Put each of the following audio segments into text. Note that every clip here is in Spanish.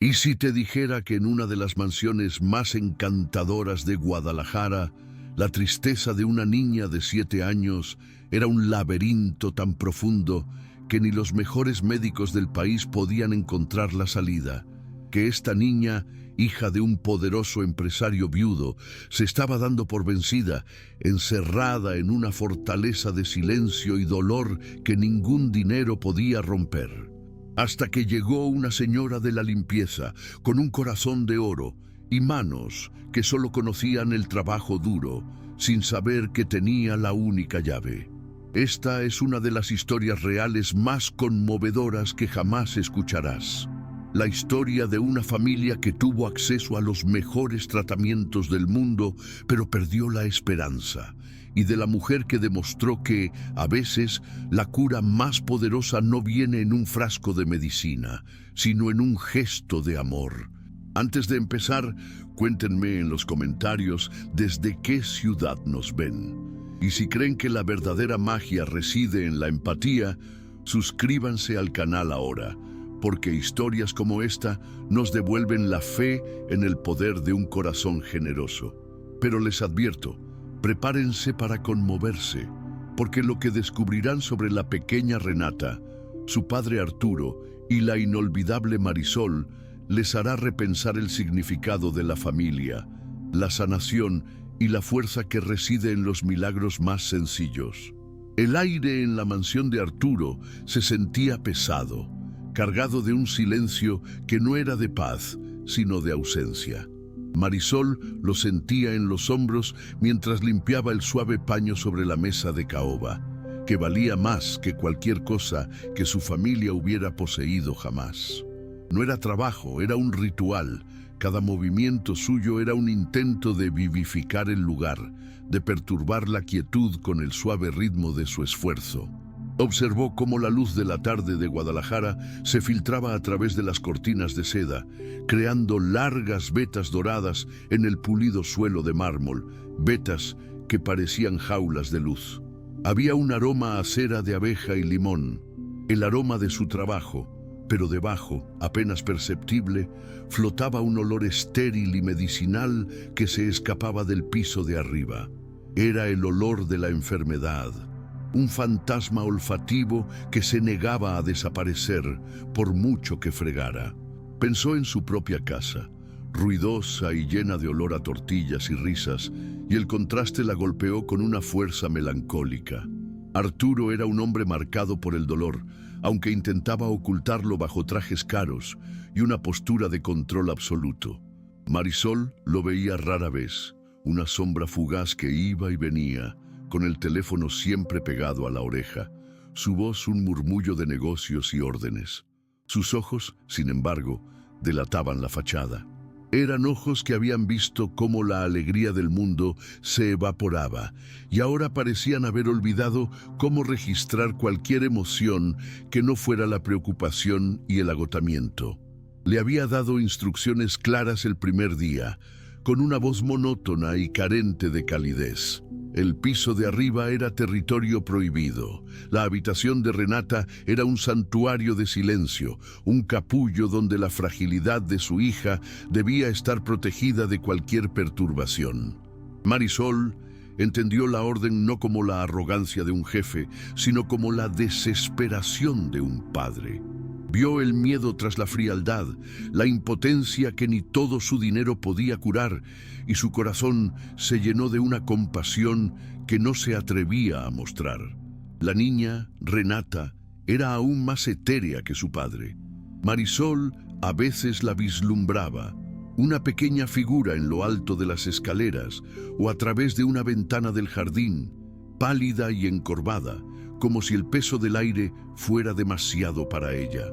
¿Y si te dijera que en una de las mansiones más encantadoras de Guadalajara, la tristeza de una niña de 7 años era un laberinto tan profundo que ni los mejores médicos del país podían encontrar la salida? Que esta niña, hija de un poderoso empresario viudo, se estaba dando por vencida, encerrada en una fortaleza de silencio y dolor que ningún dinero podía romper. Hasta que llegó una señora de la limpieza, con un corazón de oro y manos que solo conocían el trabajo duro, sin saber que tenía la única llave. Esta es una de las historias reales más conmovedoras que jamás escucharás. La historia de una familia que tuvo acceso a los mejores tratamientos del mundo, pero perdió la esperanza. Y de la mujer que demostró que, a veces, la cura más poderosa no viene en un frasco de medicina, sino en un gesto de amor. Antes de empezar, cuéntenme en los comentarios desde qué ciudad nos ven. Y si creen que la verdadera magia reside en la empatía, suscríbanse al canal ahora, porque historias como esta nos devuelven la fe en el poder de un corazón generoso. Pero les advierto, prepárense para conmoverse, porque lo que descubrirán sobre la pequeña Renata, su padre Arturo y la inolvidable Marisol les hará repensar el significado de la familia, la sanación y la fuerza que reside en los milagros más sencillos. El aire en la mansión de Arturo se sentía pesado, cargado de un silencio que no era de paz, sino de ausencia. Marisol lo sentía en los hombros mientras limpiaba el suave paño sobre la mesa de caoba, que valía más que cualquier cosa que su familia hubiera poseído jamás. No era trabajo, era un ritual. Cada movimiento suyo era un intento de vivificar el lugar, de perturbar la quietud con el suave ritmo de su esfuerzo. Observó cómo la luz de la tarde de Guadalajara se filtraba a través de las cortinas de seda, creando largas vetas doradas en el pulido suelo de mármol, vetas que parecían jaulas de luz. Había un aroma a cera de abeja y limón, el aroma de su trabajo, pero debajo, apenas perceptible, flotaba un olor estéril y medicinal que se escapaba del piso de arriba. Era el olor de la enfermedad. Un fantasma olfativo que se negaba a desaparecer por mucho que fregara. Pensó en su propia casa, ruidosa y llena de olor a tortillas y risas, y el contraste la golpeó con una fuerza melancólica. Arturo era un hombre marcado por el dolor, aunque intentaba ocultarlo bajo trajes caros y una postura de control absoluto. Marisol lo veía rara vez, una sombra fugaz que iba y venía, con el teléfono siempre pegado a la oreja, su voz un murmullo de negocios y órdenes. Sus ojos, sin embargo, delataban la fachada. Eran ojos que habían visto cómo la alegría del mundo se evaporaba y ahora parecían haber olvidado cómo registrar cualquier emoción que no fuera la preocupación y el agotamiento. Le había dado instrucciones claras el primer día, con una voz monótona y carente de calidez. El piso de arriba era territorio prohibido. La habitación de Renata era un santuario de silencio, un capullo donde la fragilidad de su hija debía estar protegida de cualquier perturbación. Marisol entendió la orden no como la arrogancia de un jefe, sino como la desesperación de un padre. Vio el miedo tras la frialdad, la impotencia que ni todo su dinero podía curar, y su corazón se llenó de una compasión que no se atrevía a mostrar. La niña, Renata, era aún más etérea que su padre. Marisol a veces la vislumbraba, una pequeña figura en lo alto de las escaleras o a través de una ventana del jardín, pálida y encorvada, como si el peso del aire fuera demasiado para ella.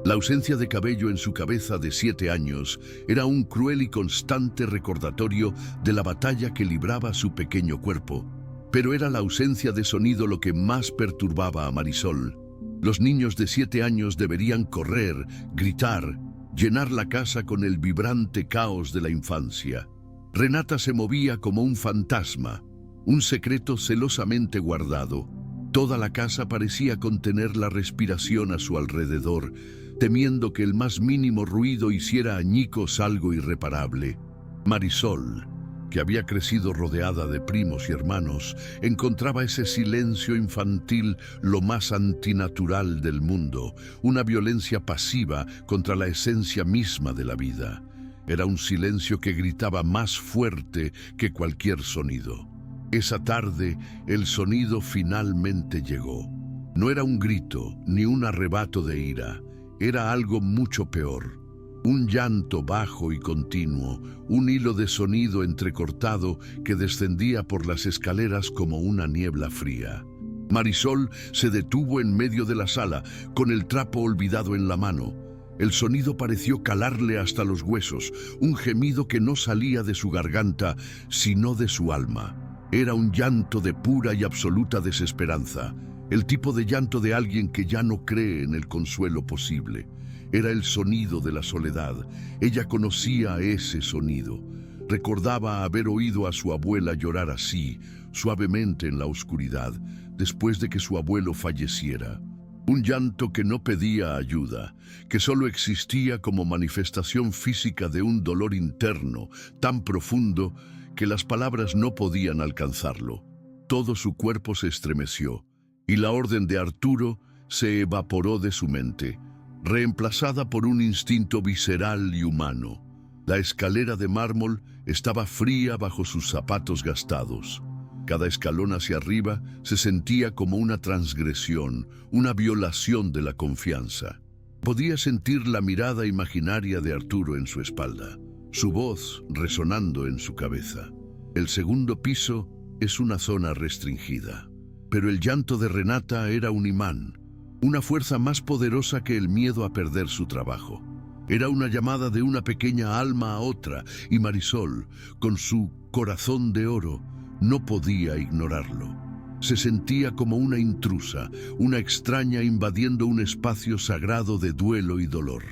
La ausencia de cabello en su cabeza de 7 años era un cruel y constante recordatorio de la batalla que libraba su pequeño cuerpo. Pero era la ausencia de sonido lo que más perturbaba a Marisol. Los niños de 7 años deberían correr, gritar, llenar la casa con el vibrante caos de la infancia. Renata se movía como un fantasma, un secreto celosamente guardado. Toda la casa parecía contener la respiración a su alrededor, temiendo que el más mínimo ruido hiciera añicos algo irreparable. Marisol, que había crecido rodeada de primos y hermanos, encontraba ese silencio infantil lo más antinatural del mundo, una violencia pasiva contra la esencia misma de la vida. Era un silencio que gritaba más fuerte que cualquier sonido. Esa tarde, el sonido finalmente llegó. No era un grito ni un arrebato de ira, era algo mucho peor. Un llanto bajo y continuo, un hilo de sonido entrecortado que descendía por las escaleras como una niebla fría. Marisol se detuvo en medio de la sala, con el trapo olvidado en la mano. El sonido pareció calarle hasta los huesos, un gemido que no salía de su garganta, sino de su alma. Era un llanto de pura y absoluta desesperanza, el tipo de llanto de alguien que ya no cree en el consuelo posible. Era el sonido de la soledad. Ella conocía ese sonido. Recordaba haber oído a su abuela llorar así, suavemente en la oscuridad, después de que su abuelo falleciera. Un llanto que no pedía ayuda, que solo existía como manifestación física de un dolor interno tan profundo que las palabras no podían alcanzarlo. Todo su cuerpo se estremeció, y la orden de Arturo se evaporó de su mente, reemplazada por un instinto visceral y humano. La escalera de mármol estaba fría bajo sus zapatos gastados. Cada escalón hacia arriba se sentía como una transgresión, una violación de la confianza. Podía sentir la mirada imaginaria de Arturo en su espalda, su voz resonando en su cabeza. El segundo piso es una zona restringida, pero el llanto de Renata era un imán, una fuerza más poderosa que el miedo a perder su trabajo. Era una llamada de una pequeña alma a otra, y Marisol, con su corazón de oro, no podía ignorarlo. Se sentía como una intrusa, una extraña invadiendo un espacio sagrado de duelo y dolor.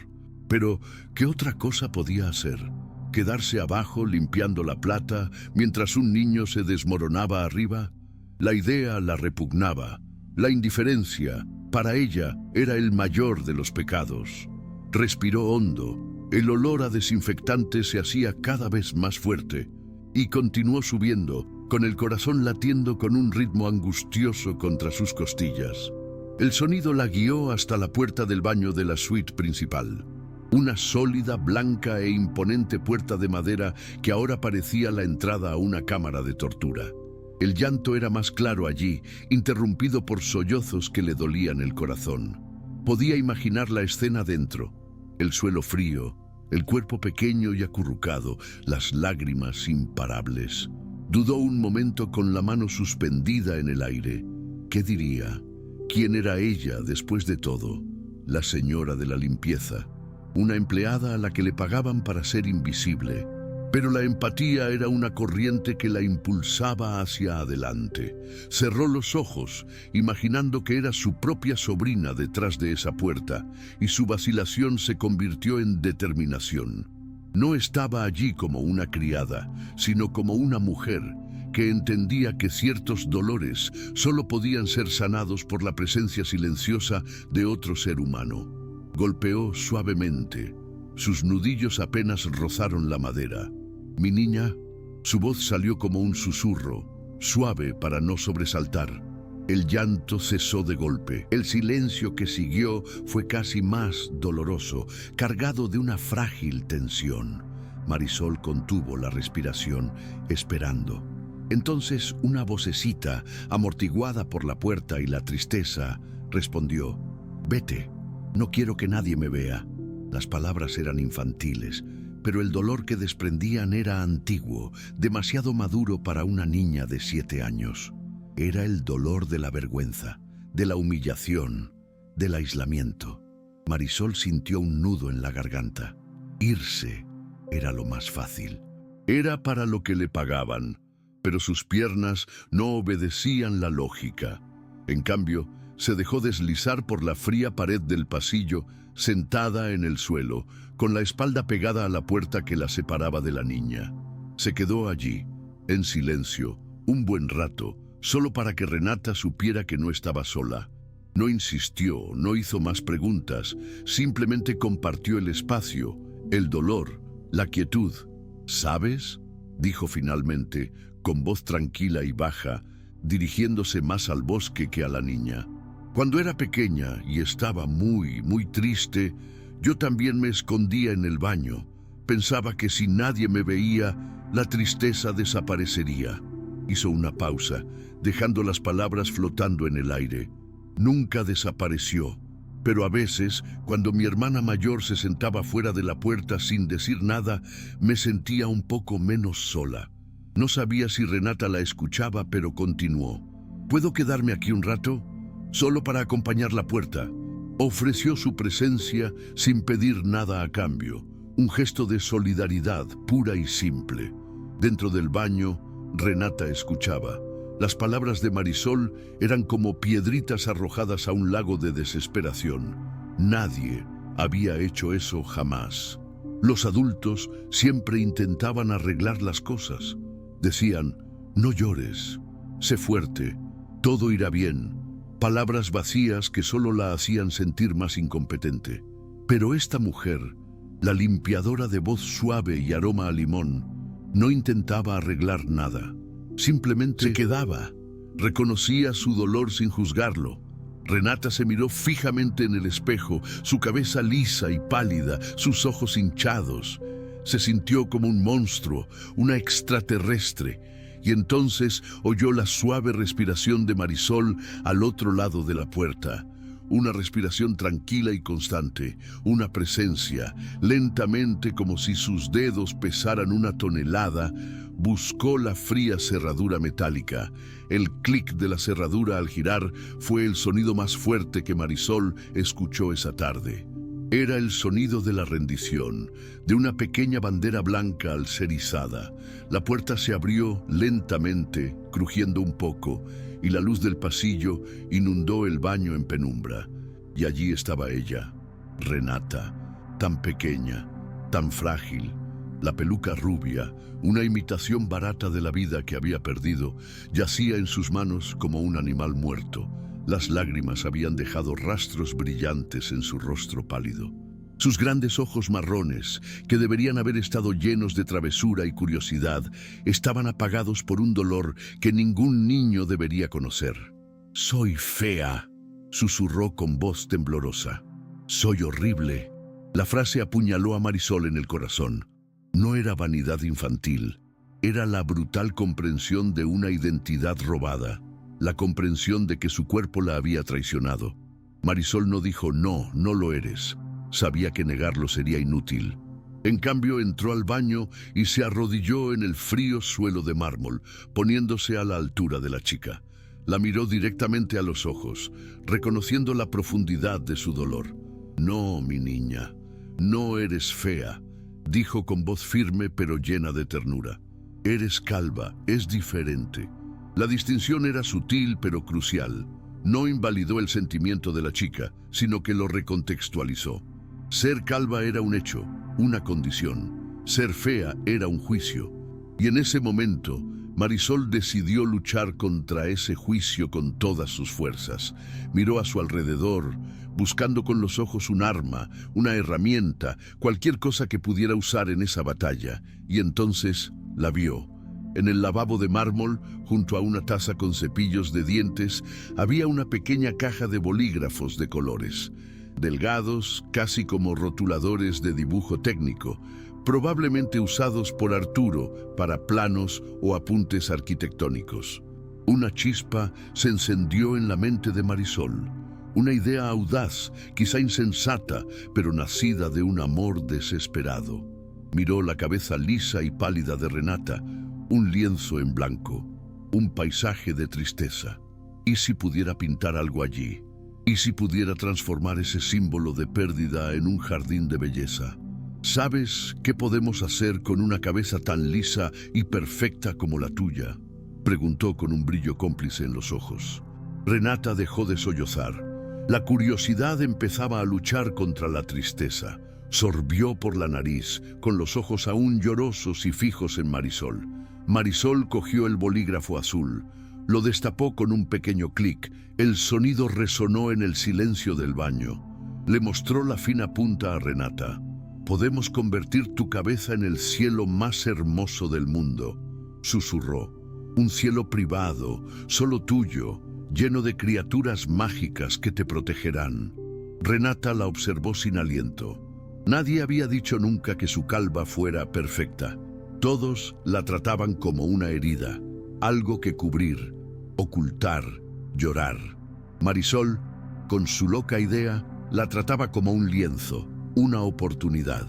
Pero, ¿qué otra cosa podía hacer? ¿Quedarse abajo limpiando la plata mientras un niño se desmoronaba arriba? La idea la repugnaba. La indiferencia, para ella, era el mayor de los pecados. Respiró hondo. El olor a desinfectante se hacía cada vez más fuerte y continuó subiendo, con el corazón latiendo con un ritmo angustioso contra sus costillas. El sonido la guió hasta la puerta del baño de la suite principal. Una sólida, blanca e imponente puerta de madera que ahora parecía la entrada a una cámara de tortura. El llanto era más claro allí, interrumpido por sollozos que le dolían el corazón. Podía imaginar la escena dentro, el suelo frío, el cuerpo pequeño y acurrucado, las lágrimas imparables. Dudó un momento con la mano suspendida en el aire. ¿Qué diría? ¿Quién era ella después de todo? La señora de la limpieza, una empleada a la que le pagaban para ser invisible. Pero la empatía era una corriente que la impulsaba hacia adelante. Cerró los ojos, imaginando que era su propia sobrina detrás de esa puerta, y su vacilación se convirtió en determinación. No estaba allí como una criada, sino como una mujer que entendía que ciertos dolores solo podían ser sanados por la presencia silenciosa de otro ser humano. Golpeó suavemente. Sus nudillos apenas rozaron la madera. «Mi niña», su voz salió como un susurro, suave para no sobresaltar. El llanto cesó de golpe. El silencio que siguió fue casi más doloroso, cargado de una frágil tensión. Marisol contuvo la respiración, esperando. Entonces una vocecita, amortiguada por la puerta y la tristeza, respondió: «Vete, no quiero que nadie me vea». Las palabras eran infantiles, pero el dolor que desprendían era antiguo, demasiado maduro para una niña de 7 años. Era el dolor de la vergüenza, de la humillación, del aislamiento. Marisol sintió un nudo en la garganta. Irse era lo más fácil. Era para lo que le pagaban, pero sus piernas no obedecían la lógica. En cambio, se dejó deslizar por la fría pared del pasillo, sentada en el suelo, con la espalda pegada a la puerta que la separaba de la niña. Se quedó allí, en silencio, un buen rato, solo para que Renata supiera que no estaba sola. No insistió, no hizo más preguntas, simplemente compartió el espacio, el dolor, la quietud. ¿Sabes?, dijo finalmente, con voz tranquila y baja, dirigiéndose más al bosque que a la niña. Cuando era pequeña y estaba muy triste, yo también me escondía en el baño. Pensaba que si nadie me veía, la tristeza desaparecería. Hizo una pausa, dejando las palabras flotando en el aire. Nunca desapareció, pero a veces, cuando mi hermana mayor se sentaba fuera de la puerta sin decir nada, me sentía un poco menos sola. No sabía si Renata la escuchaba, pero continuó. ¿Puedo quedarme aquí un rato? Solo para acompañar la puerta. Ofreció su presencia sin pedir nada a cambio. Un gesto de solidaridad pura y simple. Dentro del baño, Renata escuchaba. Las palabras de Marisol eran como piedritas arrojadas a un lago de desesperación. Nadie había hecho eso jamás. Los adultos siempre intentaban arreglar las cosas. Decían, no llores, sé fuerte, todo irá bien. Palabras vacías que solo la hacían sentir más incompetente. Pero esta mujer, la limpiadora de voz suave y aroma a limón, no intentaba arreglar nada. Simplemente se quedaba. Reconocía su dolor sin juzgarlo. Renata se miró fijamente en el espejo, su cabeza lisa y pálida, sus ojos hinchados. Se sintió como un monstruo, una extraterrestre, y entonces oyó la suave respiración de Marisol al otro lado de la puerta. Una respiración tranquila y constante, una presencia, lentamente como si sus dedos pesaran una tonelada, buscó la fría cerradura metálica. El clic de la cerradura al girar fue el sonido más fuerte que Marisol escuchó esa tarde. Era el sonido de la rendición, de una pequeña bandera blanca al ser izada. La puerta se abrió lentamente, crujiendo un poco, y la luz del pasillo inundó el baño en penumbra. Y allí estaba ella, Renata, tan pequeña, tan frágil. La peluca rubia, una imitación barata de la vida que había perdido, yacía en sus manos como un animal muerto. Las lágrimas habían dejado rastros brillantes en su rostro pálido. Sus grandes ojos marrones, que deberían haber estado llenos de travesura y curiosidad, estaban apagados por un dolor que ningún niño debería conocer. «Soy fea», susurró con voz temblorosa. «Soy horrible». La frase apuñaló a Marisol en el corazón. No era vanidad infantil, era la brutal comprensión de una identidad robada, la comprensión de que su cuerpo la había traicionado. Marisol no dijo «no, no lo eres». Sabía que negarlo sería inútil. En cambio, entró al baño y se arrodilló en el frío suelo de mármol, poniéndose a la altura de la chica. La miró directamente a los ojos, reconociendo la profundidad de su dolor. «No, mi niña, no eres fea», dijo con voz firme pero llena de ternura. «Eres calva, es diferente». La distinción era sutil pero crucial. No invalidó el sentimiento de la chica, sino que lo recontextualizó. Ser calva era un hecho, una condición. Ser fea era un juicio. Y en ese momento, Marisol decidió luchar contra ese juicio con todas sus fuerzas. Miró a su alrededor, buscando con los ojos un arma, una herramienta, cualquier cosa que pudiera usar en esa batalla. Y entonces la vio. En el lavabo de mármol, junto a una taza con cepillos de dientes, había una pequeña caja de bolígrafos de colores. Delgados, casi como rotuladores de dibujo técnico, probablemente usados por Arturo para planos o apuntes arquitectónicos. Una chispa se encendió en la mente de Marisol. Una idea audaz, quizá insensata, pero nacida de un amor desesperado. Miró la cabeza lisa y pálida de Renata, un lienzo en blanco, un paisaje de tristeza. ¿Y si pudiera pintar algo allí? ¿Y si pudiera transformar ese símbolo de pérdida en un jardín de belleza? ¿Sabes qué podemos hacer con una cabeza tan lisa y perfecta como la tuya?, preguntó con un brillo cómplice en los ojos. Renata dejó de sollozar. La curiosidad empezaba a luchar contra la tristeza. Sorbió por la nariz, con los ojos aún llorosos y fijos en Marisol. Marisol cogió el bolígrafo azul. Lo destapó con un pequeño clic. El sonido resonó en el silencio del baño. Le mostró la fina punta a Renata. «Podemos convertir tu cabeza en el cielo más hermoso del mundo», susurró. «Un cielo privado, solo tuyo, lleno de criaturas mágicas que te protegerán». Renata la observó sin aliento. Nadie había dicho nunca que su calva fuera perfecta. Todos la trataban como una herida, algo que cubrir, ocultar, llorar. Marisol, con su loca idea, la trataba como un lienzo, una oportunidad,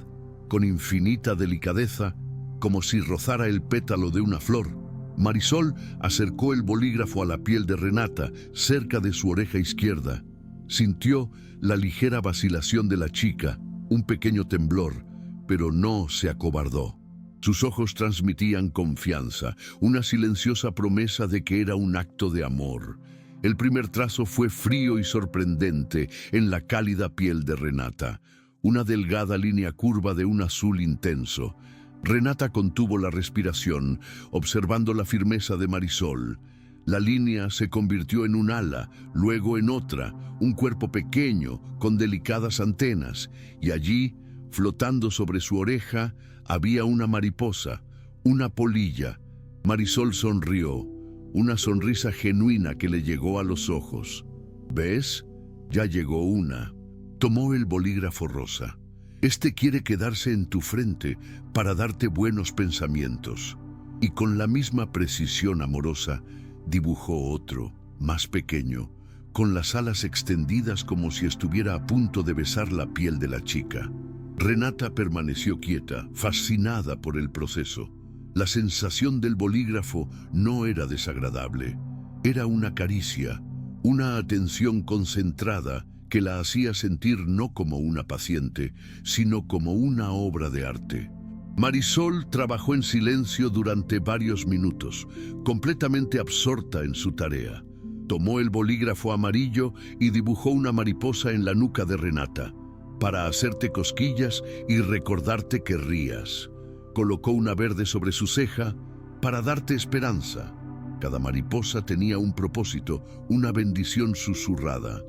con infinita delicadeza, como si rozara el pétalo de una flor. Marisol acercó el bolígrafo a la piel de Renata, cerca de su oreja izquierda. Sintió la ligera vacilación de la chica, un pequeño temblor, pero no se acobardó. Sus ojos transmitían confianza, una silenciosa promesa de que era un acto de amor. El primer trazo fue frío y sorprendente en la cálida piel de Renata, una delgada línea curva de un azul intenso. Renata contuvo la respiración, observando la firmeza de Marisol. La línea se convirtió en un ala, luego en otra, un cuerpo pequeño, con delicadas antenas, y allí, flotando sobre su oreja, había una mariposa, una polilla. Marisol sonrió, una sonrisa genuina que le llegó a los ojos. «¿Ves? Ya llegó una». Tomó el bolígrafo rosa. «Este quiere quedarse en tu frente para darte buenos pensamientos». Y con la misma precisión amorosa, dibujó otro, más pequeño, con las alas extendidas como si estuviera a punto de besar la piel de la chica. Renata permaneció quieta, fascinada por el proceso. La sensación del bolígrafo no era desagradable. Era una caricia, una atención concentrada que la hacía sentir no como una paciente, sino como una obra de arte. Marisol trabajó en silencio durante varios minutos, completamente absorta en su tarea. Tomó el bolígrafo amarillo y dibujó una mariposa en la nuca de Renata, para hacerte cosquillas y recordarte que rías. Colocó una verde sobre su ceja para darte esperanza. Cada mariposa tenía un propósito, una bendición susurrada.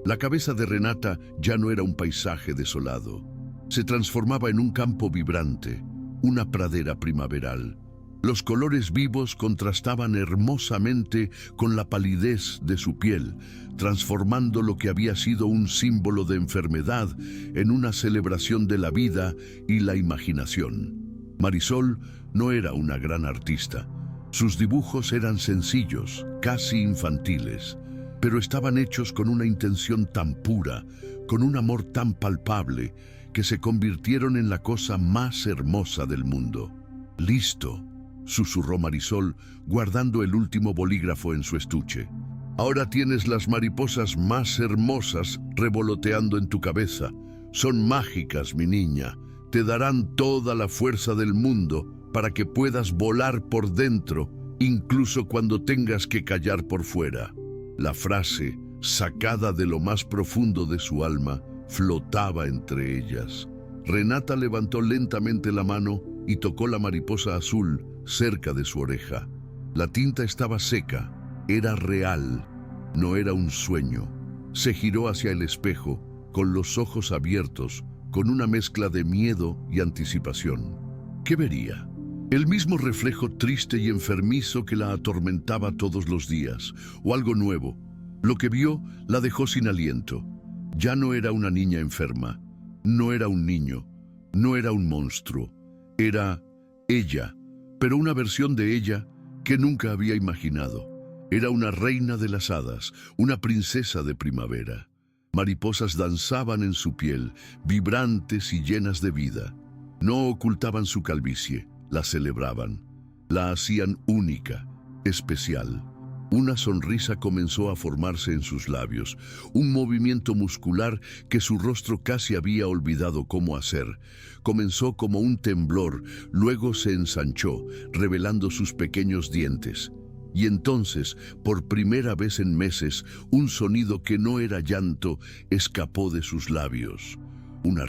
La cabeza de Renata ya no era un paisaje desolado. Se transformaba en un campo vibrante, una pradera primaveral. Los colores vivos contrastaban hermosamente con la palidez de su piel, transformando lo que había sido un símbolo de enfermedad en una celebración de la vida y la imaginación. Marisol no era una gran artista. Sus dibujos eran sencillos, casi infantiles, pero estaban hechos con una intención tan pura, con un amor tan palpable, que se convirtieron en la cosa más hermosa del mundo. «Listo», susurró Marisol, guardando el último bolígrafo en su estuche. «Ahora tienes las mariposas más hermosas revoloteando en tu cabeza. Son mágicas, mi niña. Te darán toda la fuerza del mundo para que puedas volar por dentro, incluso cuando tengas que callar por fuera». La frase, sacada de lo más profundo de su alma, flotaba entre ellas. Renata levantó lentamente la mano y tocó la mariposa azul cerca de su oreja. La tinta estaba seca, era real, no era un sueño. Se giró hacia el espejo, con los ojos abiertos, con una mezcla de miedo y anticipación. ¿Qué vería? El mismo reflejo triste y enfermizo que la atormentaba todos los días, o algo nuevo. Lo que vio la dejó sin aliento. Ya no era una niña enferma, no era un niño, no era un monstruo. Era ella, pero una versión de ella que nunca había imaginado. Era una reina de las hadas, una princesa de primavera. Mariposas danzaban en su piel, vibrantes y llenas de vida. No ocultaban su calvicie, la celebraban, la hacían única, especial. Una sonrisa comenzó a formarse en sus labios, un movimiento muscular que su rostro casi había olvidado cómo hacer. Comenzó como un temblor, luego se ensanchó, revelando sus pequeños dientes. Y entonces, por primera vez en meses, un sonido que no era llanto escapó de sus labios. Una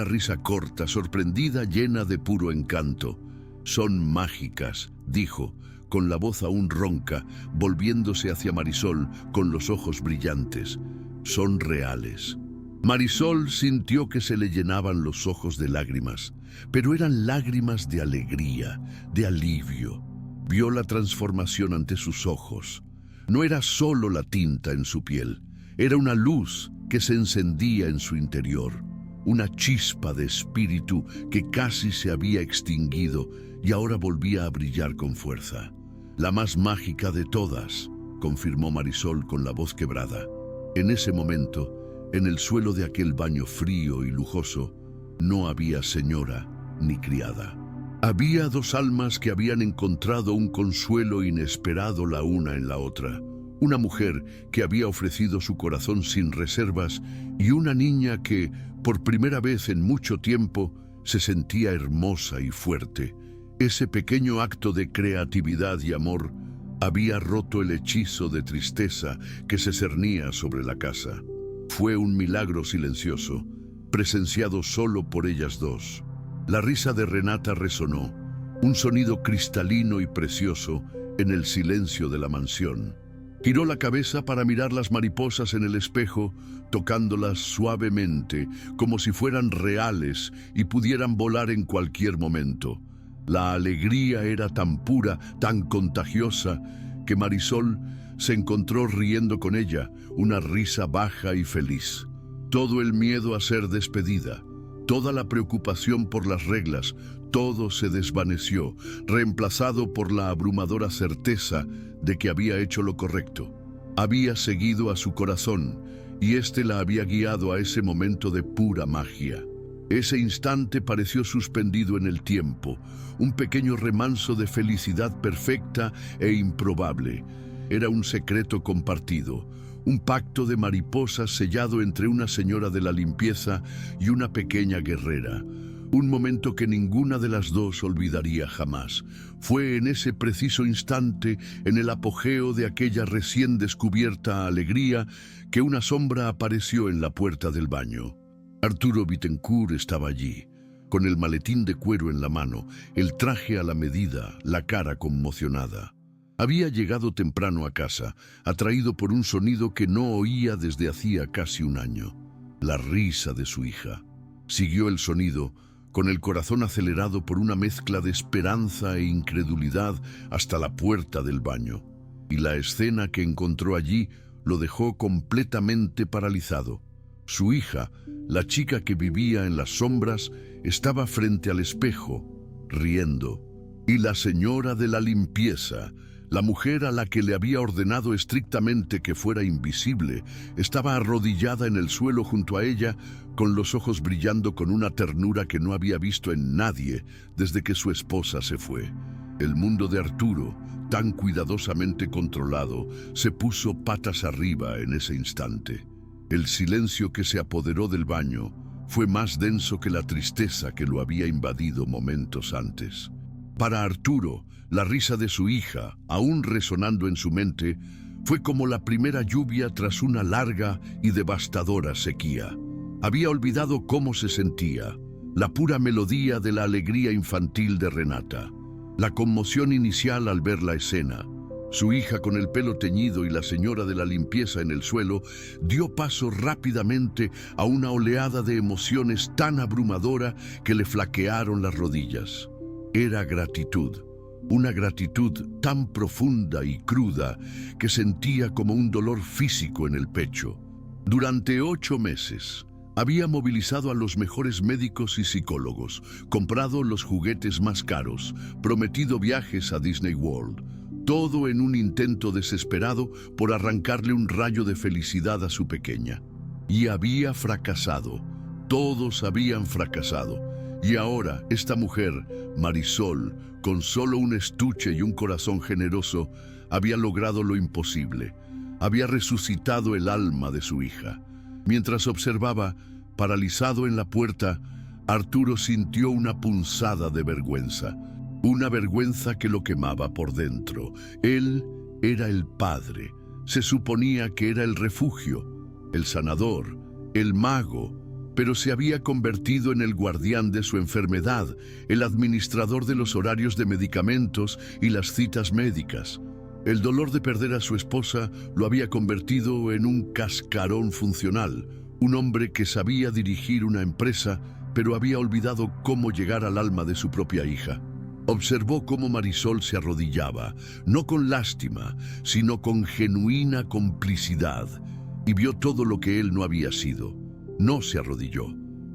risa corta, sorprendida, llena de puro encanto. «Son mágicas», dijo, con la voz aún ronca, volviéndose hacia Marisol con los ojos brillantes. «Son reales». Marisol sintió que se le llenaban los ojos de lágrimas, pero eran lágrimas de alegría, de alivio. Vio la transformación ante sus ojos. No era solo la tinta en su piel, era una luz que se encendía en su interior, una chispa de espíritu que casi se había extinguido y ahora volvía a brillar con fuerza. «La más mágica de todas», confirmó Marisol con la voz quebrada. En ese momento, en el suelo de aquel baño frío y lujoso, no había señora ni criada. Había dos almas que habían encontrado un consuelo inesperado la una en la otra. Una mujer que había ofrecido su corazón sin reservas y una niña que, por primera vez en mucho tiempo, se sentía hermosa y fuerte. Ese pequeño acto de creatividad y amor había roto el hechizo de tristeza que se cernía sobre la casa. Fue un milagro silencioso, presenciado solo por ellas dos. La risa de Renata resonó, un sonido cristalino y precioso en el silencio de la mansión. Giró la cabeza para mirar las mariposas en el espejo, tocándolas suavemente, como si fueran reales y pudieran volar en cualquier momento. La alegría era tan pura, tan contagiosa, que Marisol se encontró riendo con ella, una risa baja y feliz. Todo el miedo a ser despedida, toda la preocupación por las reglas, todo se desvaneció, reemplazado por la abrumadora certeza de que había hecho lo correcto. Había seguido a su corazón y éste la había guiado a ese momento de pura magia. Ese instante pareció suspendido en el tiempo, un pequeño remanso de felicidad perfecta e improbable. Era un secreto compartido, un pacto de mariposas sellado entre una señora de la limpieza y una pequeña guerrera. Un momento que ninguna de las dos olvidaría jamás. Fue en ese preciso instante, en el apogeo de aquella recién descubierta alegría, que una sombra apareció en la puerta del baño. Arturo Bittencourt estaba allí, con el maletín de cuero en la mano, el traje a la medida, la cara conmocionada. Había llegado temprano a casa, atraído por un sonido que no oía desde hacía casi un año: la risa de su hija. Siguió el sonido, con el corazón acelerado por una mezcla de esperanza e incredulidad, hasta la puerta del baño. Y la escena que encontró allí lo dejó completamente paralizado. Su hija, la chica que vivía en las sombras, estaba frente al espejo, riendo. Y la señora de la limpieza, la mujer a la que le había ordenado estrictamente que fuera invisible, estaba arrodillada en el suelo junto a ella, con los ojos brillando con una ternura que no había visto en nadie desde que su esposa se fue. El mundo de Arturo, tan cuidadosamente controlado, se puso patas arriba en ese instante. El silencio que se apoderó del baño fue más denso que la tristeza que lo había invadido momentos antes. Para Arturo, la risa de su hija, aún resonando en su mente, fue como la primera lluvia tras una larga y devastadora sequía. Había olvidado cómo se sentía, la pura melodía de la alegría infantil de Renata, la conmoción inicial al ver la escena. Su hija con el pelo teñido y la señora de la limpieza en el suelo dio paso rápidamente a una oleada de emociones tan abrumadora que le flaquearon las rodillas. Era gratitud, una gratitud tan profunda y cruda que sentía como un dolor físico en el pecho. Durante 8 meses, había movilizado a los mejores médicos y psicólogos, comprado los juguetes más caros, prometido viajes a Disney World, todo en un intento desesperado por arrancarle un rayo de felicidad a su pequeña. Y había fracasado, todos habían fracasado. Y ahora esta mujer, Marisol, con solo un estuche y un corazón generoso, había logrado lo imposible. Había resucitado el alma de su hija. Mientras observaba, paralizado en la puerta, Arturo sintió una punzada de vergüenza. Una vergüenza que lo quemaba por dentro. Él era el padre. Se suponía que era el refugio, el sanador, el mago. pero se había convertido en el guardián de su enfermedad, el administrador de los horarios de medicamentos y las citas médicas. El dolor de perder a su esposa lo había convertido en un cascarón funcional, un hombre que sabía dirigir una empresa, pero había olvidado cómo llegar al alma de su propia hija. Observó cómo Marisol se arrodillaba, no con lástima, sino con genuina complicidad, y vio todo lo que él no había sido. No se arrodilló,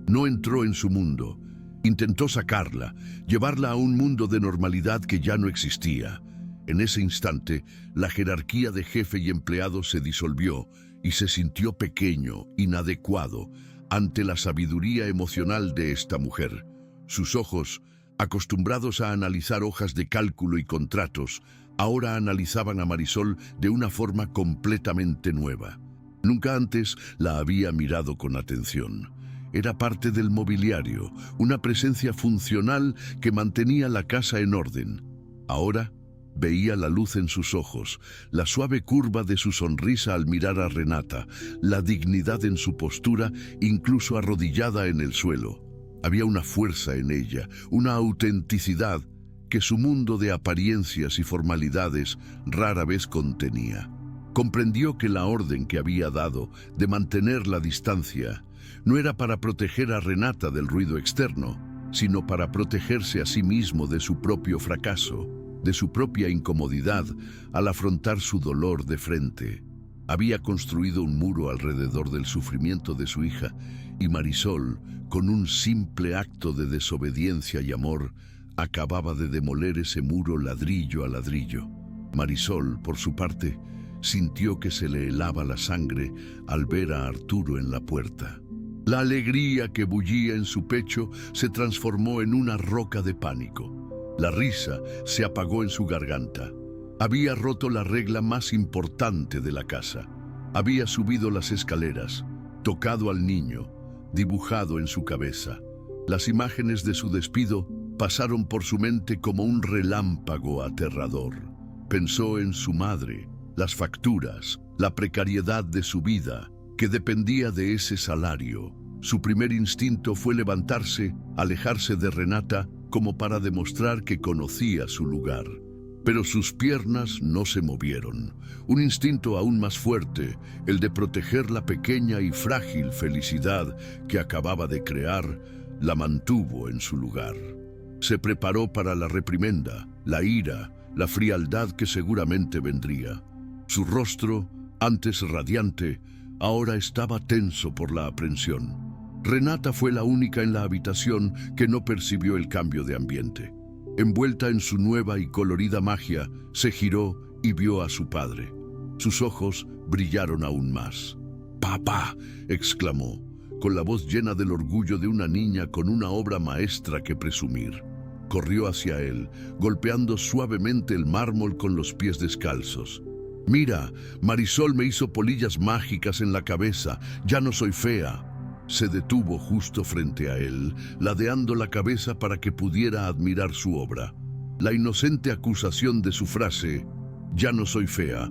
no entró en su mundo. Intentó sacarla, llevarla a un mundo de normalidad que ya no existía. En ese instante, la jerarquía de jefe y empleado se disolvió y se sintió pequeño, inadecuado, ante la sabiduría emocional de esta mujer. Sus ojos, acostumbrados a analizar hojas de cálculo y contratos, ahora analizaban a Marisol de una forma completamente nueva. Nunca antes la había mirado con atención. Era parte del mobiliario, una presencia funcional que mantenía la casa en orden. Ahora veía la luz en sus ojos, la suave curva de su sonrisa al mirar a Renata, la dignidad en su postura, incluso arrodillada en el suelo. Había una fuerza en ella, una autenticidad que su mundo de apariencias y formalidades rara vez contenía. Comprendió que la orden que había dado de mantener la distancia no era para proteger a Renata del ruido externo, sino para protegerse a sí mismo de su propio fracaso, de su propia incomodidad al afrontar su dolor de frente. Había construido un muro alrededor del sufrimiento de su hija, y Marisol, con un simple acto de desobediencia y amor, acababa de demoler ese muro ladrillo a ladrillo. Marisol, por su parte, sintió que se le helaba la sangre al ver a Arturo en la puerta. La alegría que bullía en su pecho se transformó en una roca de pánico. La risa se apagó en su garganta. Había roto la regla más importante de la casa. Había subido las escaleras, tocado al niño, dibujado en su cabeza. Las imágenes de su despido pasaron por su mente como un relámpago aterrador. Pensó en su madre, las facturas, la precariedad de su vida, que dependía de ese salario. Su primer instinto fue levantarse, alejarse de Renata, como para demostrar que conocía su lugar. Pero sus piernas no se movieron. Un instinto aún más fuerte, el de proteger la pequeña y frágil felicidad que acababa de crear, la mantuvo en su lugar. Se preparó para la reprimenda, la ira, la frialdad que seguramente vendría. Su rostro, antes radiante, ahora estaba tenso por la aprensión. Renata fue la única en la habitación que no percibió el cambio de ambiente. Envuelta en su nueva y colorida magia, se giró y vio a su padre. Sus ojos brillaron aún más. «¡Papá!», exclamó, con la voz llena del orgullo de una niña con una obra maestra que presumir. Corrió hacia él, golpeando suavemente el mármol con los pies descalzos. «Mira, Marisol me hizo polillas mágicas en la cabeza, ya no soy fea». Se detuvo justo frente a él, ladeando la cabeza para que pudiera admirar su obra. La inocente acusación de su frase, «ya no soy fea»,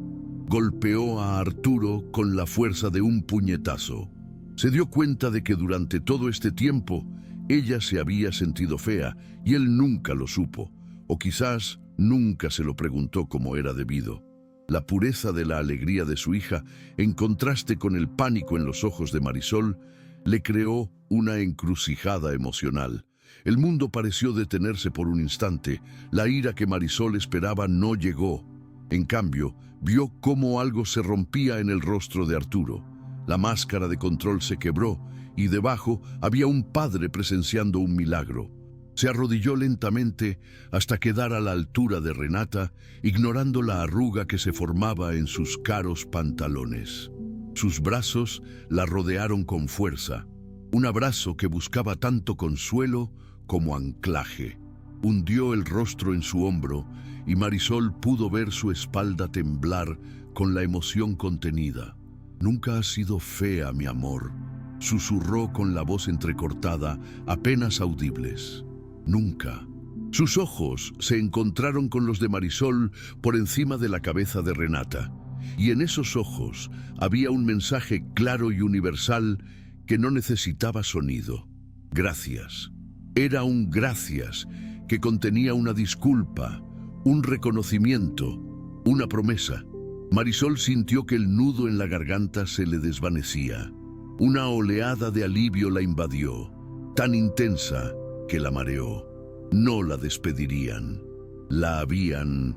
golpeó a Arturo con la fuerza de un puñetazo. Se dio cuenta de que durante todo este tiempo ella se había sentido fea y él nunca lo supo, o quizás nunca se lo preguntó como era debido. La pureza de la alegría de su hija, en contraste con el pánico en los ojos de Marisol, le creó una encrucijada emocional. El mundo pareció detenerse por un instante. La ira que Marisol esperaba no llegó. En cambio, vio cómo algo se rompía en el rostro de Arturo. La máscara de control se quebró y debajo había un padre presenciando un milagro. Se arrodilló lentamente hasta quedar a la altura de Renata, ignorando la arruga que se formaba en sus caros pantalones. Sus brazos la rodearon con fuerza, un abrazo que buscaba tanto consuelo como anclaje. Hundió el rostro en su hombro y Marisol pudo ver su espalda temblar con la emoción contenida. «Nunca has sido fea, mi amor», susurró con la voz entrecortada, apenas audibles. «Nunca». Sus ojos se encontraron con los de Marisol por encima de la cabeza de Renata. Y en esos ojos había un mensaje claro y universal que no necesitaba sonido. Gracias. Era un gracias que contenía una disculpa, un reconocimiento, una promesa. Marisol sintió que el nudo en la garganta se le desvanecía. Una oleada de alivio la invadió, tan intensa que la mareó. No la despedirían. La habían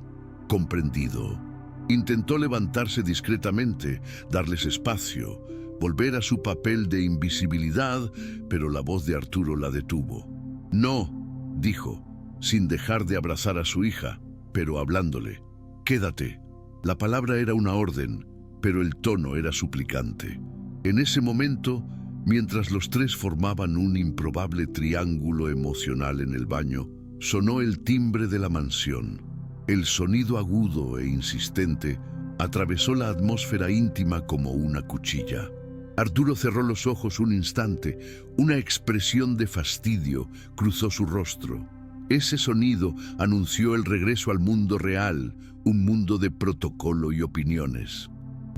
comprendido. Intentó levantarse discretamente, darles espacio, volver a su papel de invisibilidad, pero la voz de Arturo la detuvo. «No», dijo, sin dejar de abrazar a su hija, pero hablándole. «Quédate». La palabra era una orden, pero el tono era suplicante. En ese momento, mientras los tres formaban un improbable triángulo emocional en el baño, sonó el timbre de la mansión. El sonido agudo e insistente atravesó la atmósfera íntima como una cuchilla. Arturo cerró los ojos un instante. Una expresión de fastidio cruzó su rostro. Ese sonido anunció el regreso al mundo real, un mundo de protocolo y opiniones.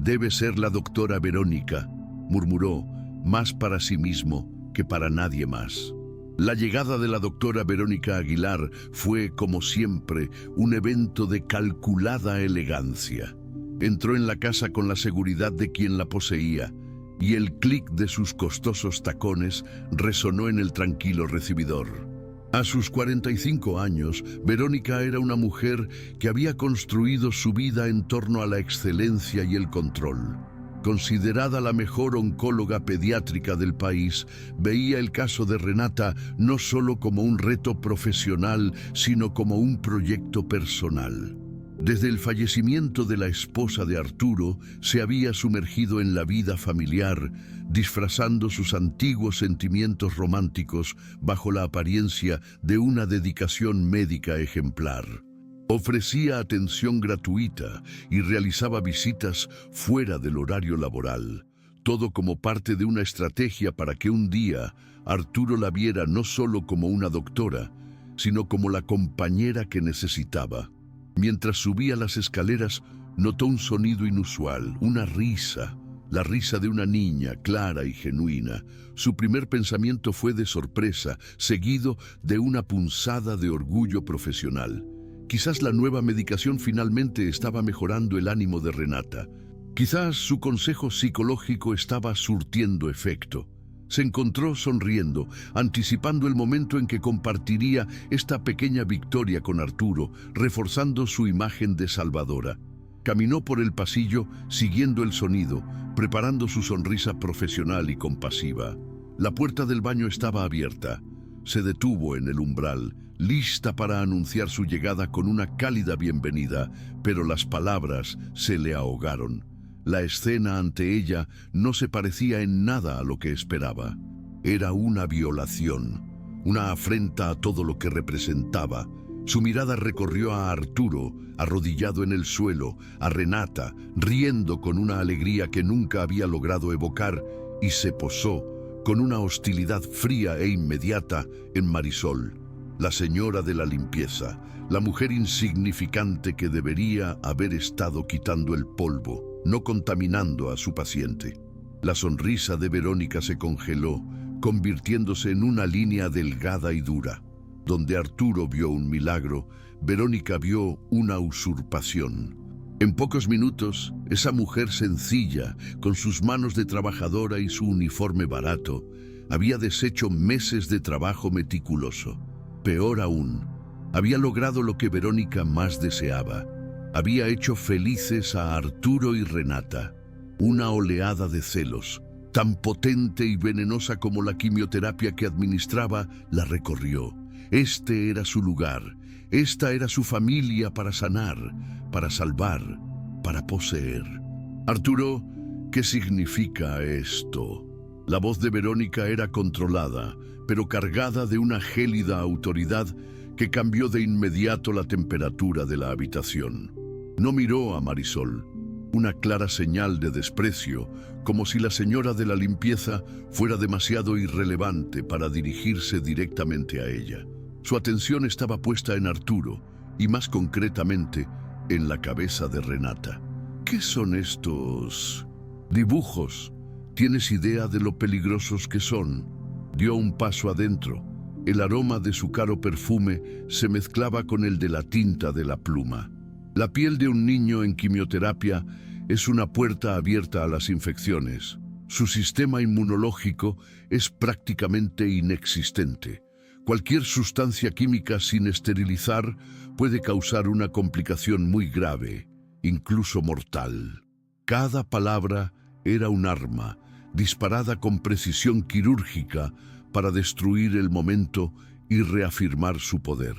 «Debe ser la doctora Verónica», murmuró, más para sí mismo que para nadie más. La llegada de la doctora Verónica Aguilar fue, como siempre, un evento de calculada elegancia. Entró en la casa con la seguridad de quien la poseía, y el clic de sus costosos tacones resonó en el tranquilo recibidor. A sus 45 años, Verónica era una mujer que había construido su vida en torno a la excelencia y el control. Considerada la mejor oncóloga pediátrica del país, veía el caso de Renata no solo como un reto profesional, sino como un proyecto personal. Desde el fallecimiento de la esposa de Arturo, se había sumergido en la vida familiar, disfrazando sus antiguos sentimientos románticos bajo la apariencia de una dedicación médica ejemplar. Ofrecía atención gratuita y realizaba visitas fuera del horario laboral, todo como parte de una estrategia para que un día Arturo la viera no solo como una doctora, sino como la compañera que necesitaba. Mientras subía las escaleras, notó un sonido inusual, una risa, la risa de una niña, clara y genuina. Su primer pensamiento fue de sorpresa, seguido de una punzada de orgullo profesional. Quizás la nueva medicación finalmente estaba mejorando el ánimo de Renata. Quizás su consejo psicológico estaba surtiendo efecto. Se encontró sonriendo, anticipando el momento en que compartiría esta pequeña victoria con Arturo, reforzando su imagen de salvadora. Caminó por el pasillo, siguiendo el sonido, preparando su sonrisa profesional y compasiva. La puerta del baño estaba abierta. Se detuvo en el umbral, lista para anunciar su llegada con una cálida bienvenida, pero las palabras se le ahogaron. La escena ante ella no se parecía en nada a lo que esperaba. Era una violación, una afrenta a todo lo que representaba. Su mirada recorrió a Arturo, arrodillado en el suelo, a Renata, riendo con una alegría que nunca había logrado evocar, y se posó, con una hostilidad fría e inmediata, en Marisol, la señora de la limpieza, la mujer insignificante que debería haber estado quitando el polvo, no contaminando a su paciente. La sonrisa de Verónica se congeló, convirtiéndose en una línea delgada y dura. Donde Arturo vio un milagro, Verónica vio una usurpación. En pocos minutos, esa mujer sencilla, con sus manos de trabajadora y su uniforme barato, había deshecho meses de trabajo meticuloso. Peor aún, había logrado lo que Verónica más deseaba. Había hecho felices a Arturo y Renata. Una oleada de celos, tan potente y venenosa como la quimioterapia que administraba, la recorrió. Este era su lugar, esta era su familia para sanar, para salvar, para poseer. Arturo, ¿qué significa esto? La voz de Verónica era controlada, pero cargada de una gélida autoridad que cambió de inmediato la temperatura de la habitación. No miró a Marisol, una clara señal de desprecio, como si la señora de la limpieza fuera demasiado irrelevante para dirigirse directamente a ella. Su atención estaba puesta en Arturo, y más concretamente, en la cabeza de Renata. ¿Qué son estos dibujos? ¿Tienes idea de lo peligrosos que son? Dio un paso adentro. El aroma de su caro perfume se mezclaba con el de la tinta de la pluma. La piel de un niño en quimioterapia es una puerta abierta a las infecciones. Su sistema inmunológico es prácticamente inexistente. Cualquier sustancia química sin esterilizar puede causar una complicación muy grave, incluso mortal. Cada palabra era un arma, disparada con precisión quirúrgica para destruir el momento y reafirmar su poder.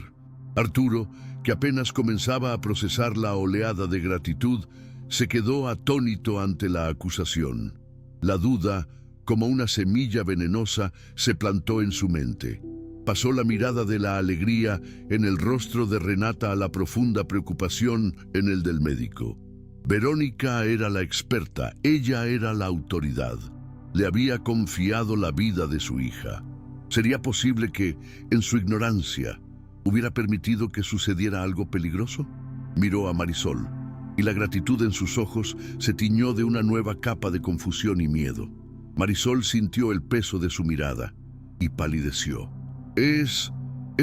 Arturo, que apenas comenzaba a procesar la oleada de gratitud, se quedó atónito ante la acusación. La duda, como una semilla venenosa, se plantó en su mente. Pasó la mirada de la alegría en el rostro de Renata a la profunda preocupación en el del médico. Verónica era la experta, ella era la autoridad. Le había confiado la vida de su hija. ¿Sería posible que, en su ignorancia, hubiera permitido que sucediera algo peligroso? Miró a Marisol, y la gratitud en sus ojos se tiñó de una nueva capa de confusión y miedo. Marisol sintió el peso de su mirada y palideció. Es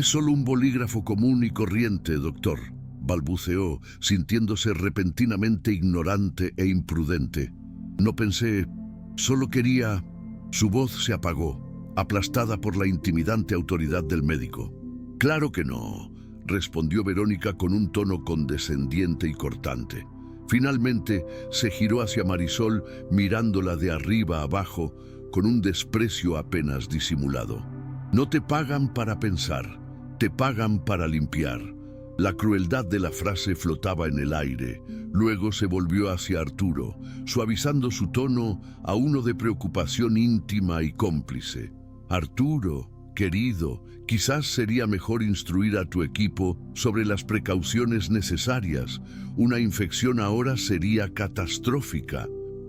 solo un bolígrafo común y corriente, doctor, balbuceó, sintiéndose repentinamente ignorante e imprudente. No pensé, solo quería... Su voz se apagó, aplastada por la intimidante autoridad del médico. «Claro que no», respondió Verónica con un tono condescendiente y cortante. Finalmente se giró hacia Marisol, mirándola de arriba a abajo, con un desprecio apenas disimulado. «No te pagan para pensar, te pagan para limpiar». La crueldad de la frase flotaba en el aire. Luego se volvió hacia Arturo, suavizando su tono a uno de preocupación íntima y cómplice. «Arturo, querido, quizás sería mejor instruir a tu equipo sobre las precauciones necesarias. Una infección ahora sería catastrófica.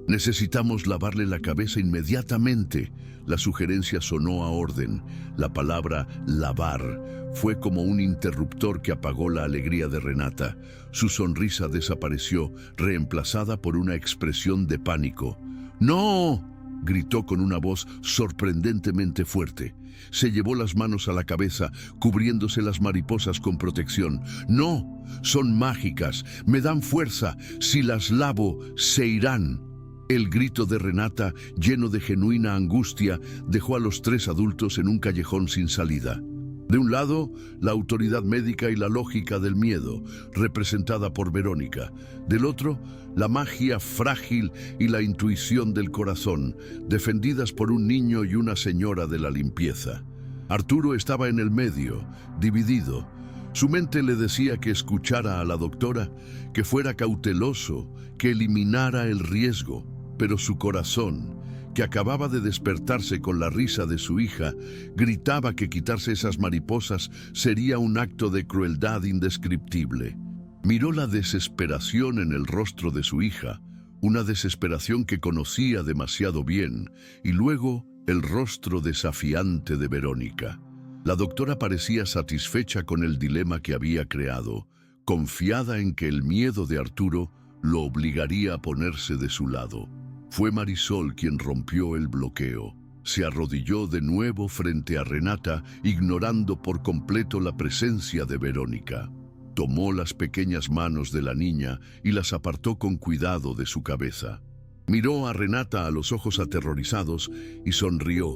Necesitamos lavarle la cabeza inmediatamente». La sugerencia sonó a orden. La palabra lavar fue como un interruptor que apagó la alegría de Renata. Su sonrisa desapareció, reemplazada por una expresión de pánico. «¡No!», gritó con una voz sorprendentemente fuerte. Se llevó las manos a la cabeza, cubriéndose las mariposas con protección. «No, son mágicas, me dan fuerza. Si las lavo, se irán». El grito de Renata, lleno de genuina angustia, dejó a los tres adultos en un callejón sin salida. De un lado, la autoridad médica y la lógica del miedo, representada por Verónica. Del otro, la magia frágil y la intuición del corazón, defendidas por un niño y una señora de la limpieza. Arturo estaba en el medio, dividido. Su mente le decía que escuchara a la doctora, que fuera cauteloso, que eliminara el riesgo. Pero su corazón, que acababa de despertarse con la risa de su hija, gritaba que quitarse esas mariposas sería un acto de crueldad indescriptible. Miró la desesperación en el rostro de su hija, una desesperación que conocía demasiado bien, y luego el rostro desafiante de Verónica. La doctora parecía satisfecha con el dilema que había creado, confiada en que el miedo de Arturo lo obligaría a ponerse de su lado. Fue Marisol quien rompió el bloqueo. Se arrodilló de nuevo frente a Renata, ignorando por completo la presencia de Verónica. Tomó las pequeñas manos de la niña y las apartó con cuidado de su cabeza. Miró a Renata a los ojos aterrorizados y sonrió,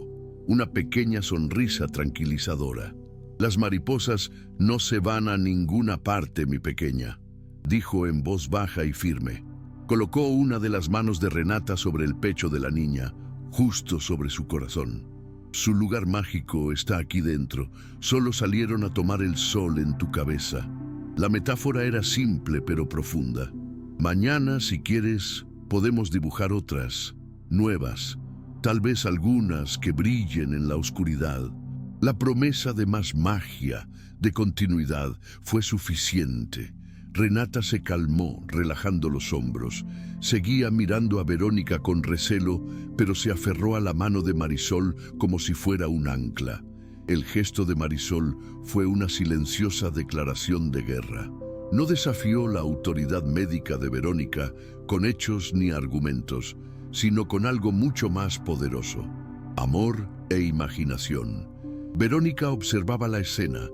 una pequeña sonrisa tranquilizadora. «Las mariposas no se van a ninguna parte, mi pequeña», dijo en voz baja y firme. Colocó una de las manos de Renata sobre el pecho de la niña, justo sobre su corazón. «Su lugar mágico está aquí dentro. Solo salieron a tomar el sol en tu cabeza». La metáfora era simple pero profunda. «Mañana, si quieres, podemos dibujar otras, nuevas, tal vez algunas que brillen en la oscuridad». La promesa de más magia, de continuidad, fue suficiente. Renata se calmó, relajando los hombros. Seguía mirando a Verónica con recelo, pero se aferró a la mano de Marisol como si fuera un ancla. El gesto de Marisol fue una silenciosa declaración de guerra. No desafió la autoridad médica de Verónica con hechos ni argumentos. sino con algo mucho más poderoso: amor e imaginación. Verónica observaba la escena,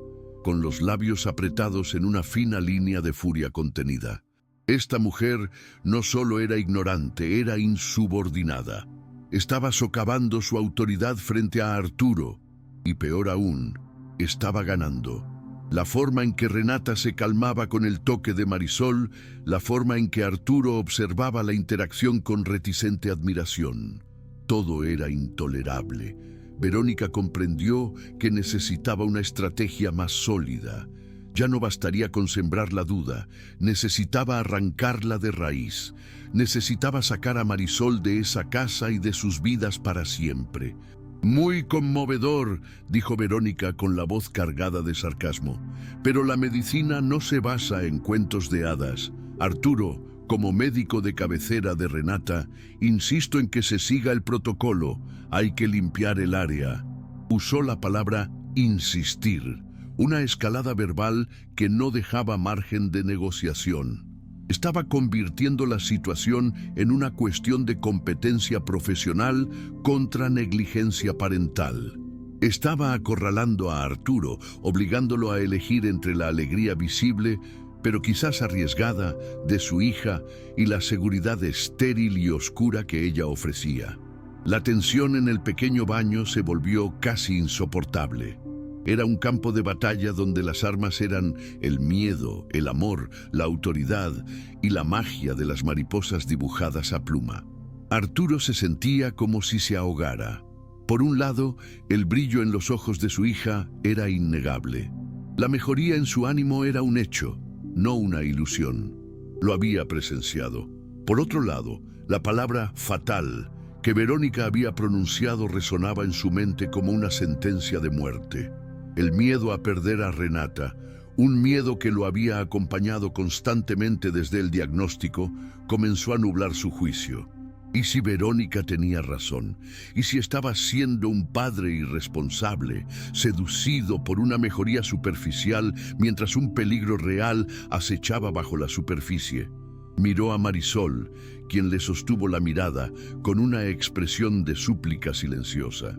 con los labios apretados en una fina línea de furia contenida. Esta mujer no solo era ignorante, era insubordinada. Estaba socavando su autoridad frente a Arturo, y peor aún, estaba ganando. La forma en que Renata se calmaba con el toque de Marisol, la forma en que Arturo observaba la interacción con reticente admiración. Todo era intolerable. Verónica comprendió que necesitaba una estrategia más sólida. Ya no bastaría con sembrar la duda, necesitaba arrancarla de raíz. Necesitaba sacar a Marisol de esa casa y de sus vidas para siempre. «Muy conmovedor», dijo Verónica con la voz cargada de sarcasmo. «Pero la medicina no se basa en cuentos de hadas. Arturo, como médico de cabecera de Renata, insisto en que se siga el protocolo. Hay que limpiar el área». Usó la palabra insistir, una escalada verbal que no dejaba margen de negociación. Estaba convirtiendo la situación en una cuestión de competencia profesional contra negligencia parental. Estaba acorralando a Arturo, obligándolo a elegir entre la alegría visible, pero quizás arriesgada, de su hija y la seguridad estéril y oscura que ella ofrecía. La tensión en el pequeño baño se volvió casi insoportable. Era un campo de batalla donde las armas eran el miedo, el amor, la autoridad y la magia de las mariposas dibujadas a pluma. Arturo se sentía como si se ahogara. Por un lado, el brillo en los ojos de su hija era innegable. La mejoría en su ánimo era un hecho, no una ilusión. Lo había presenciado. Por otro lado, la palabra fatal que Verónica había pronunciado resonaba en su mente como una sentencia de muerte. El miedo a perder a Renata, un miedo que lo había acompañado constantemente desde el diagnóstico, comenzó a nublar su juicio. ¿Y si Verónica tenía razón? ¿Y si estaba siendo un padre irresponsable, seducido por una mejoría superficial mientras un peligro real acechaba bajo la superficie? Miró a Marisol, quien le sostuvo la mirada con una expresión de súplica silenciosa.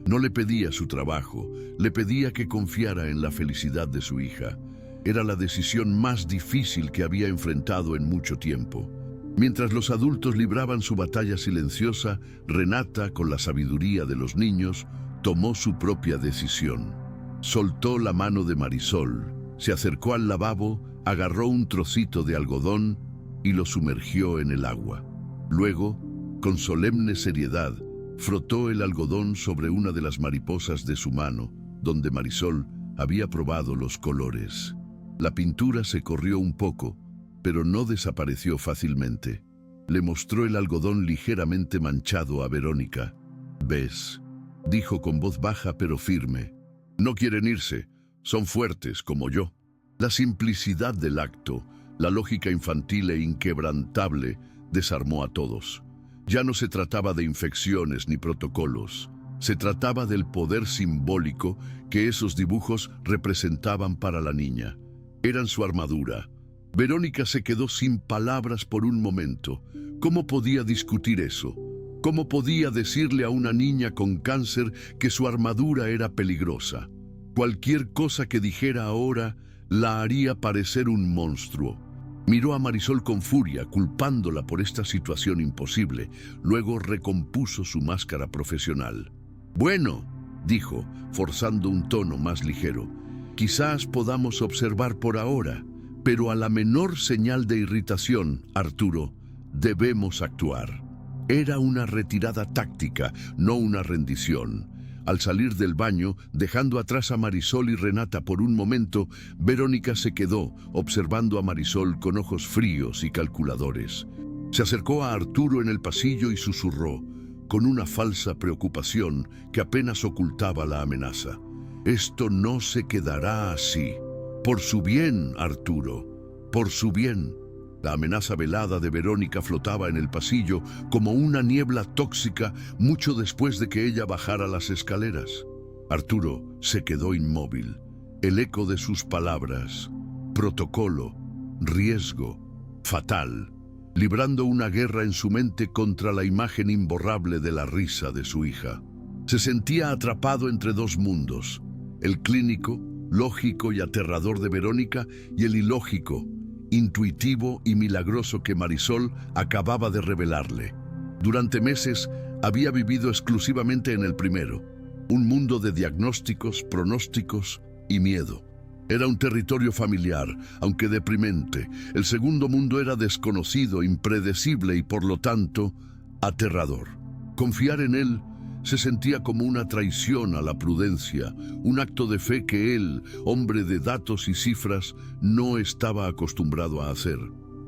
No le pedía su trabajo, le pedía que confiara en la felicidad de su hija. Era la decisión más difícil que había enfrentado en mucho tiempo. Mientras los adultos libraban su batalla silenciosa, Renata, con la sabiduría de los niños, tomó su propia decisión. Soltó la mano de Marisol, se acercó al lavabo, agarró un trocito de algodón y lo sumergió en el agua. Luego, con solemne seriedad, frotó el algodón sobre una de las mariposas de su mano, donde Marisol había probado los colores. La pintura se corrió un poco, pero no desapareció fácilmente. Le mostró el algodón ligeramente manchado a Verónica. «¿Ves?», dijo con voz baja pero firme. «No quieren irse, son fuertes como yo». La simplicidad del acto, la lógica infantil e inquebrantable, desarmó a todos. Ya no se trataba de infecciones ni protocolos. Se trataba del poder simbólico que esos dibujos representaban para la niña. Eran su armadura. Verónica se quedó sin palabras por un momento. ¿Cómo podía discutir eso? ¿Cómo podía decirle a una niña con cáncer que su armadura era peligrosa? Cualquier cosa que dijera ahora la haría parecer un monstruo. Miró a Marisol con furia, culpándola por esta situación imposible. Luego recompuso su máscara profesional. «Bueno», dijo, forzando un tono más ligero, «quizás podamos observar por ahora, pero a la menor señal de irritación, Arturo, debemos actuar». Era una retirada táctica, no una rendición. Al salir del baño, dejando atrás a Marisol y Renata por un momento, Verónica se quedó observando a Marisol con ojos fríos y calculadores. Se acercó a Arturo en el pasillo y susurró, con una falsa preocupación que apenas ocultaba la amenaza. «Esto no se quedará así. Por su bien, Arturo, por su bien». La amenaza velada de Verónica flotaba en el pasillo como una niebla tóxica mucho después de que ella bajara las escaleras. Arturo se quedó inmóvil. El eco de sus palabras, protocolo, riesgo, fatal, librando una guerra en su mente contra la imagen imborrable de la risa de su hija. Se sentía atrapado entre dos mundos, el clínico, lógico y aterrador de Verónica, y el ilógico, intuitivo y milagroso que Marisol acababa de revelarle. Durante meses había vivido exclusivamente en el primero, un mundo de diagnósticos, pronósticos y miedo. Era un territorio familiar, aunque deprimente. El segundo mundo era desconocido, impredecible y, por lo tanto, aterrador. Confiar en él se sentía como una traición a la prudencia, un acto de fe que él, hombre de datos y cifras, no estaba acostumbrado a hacer.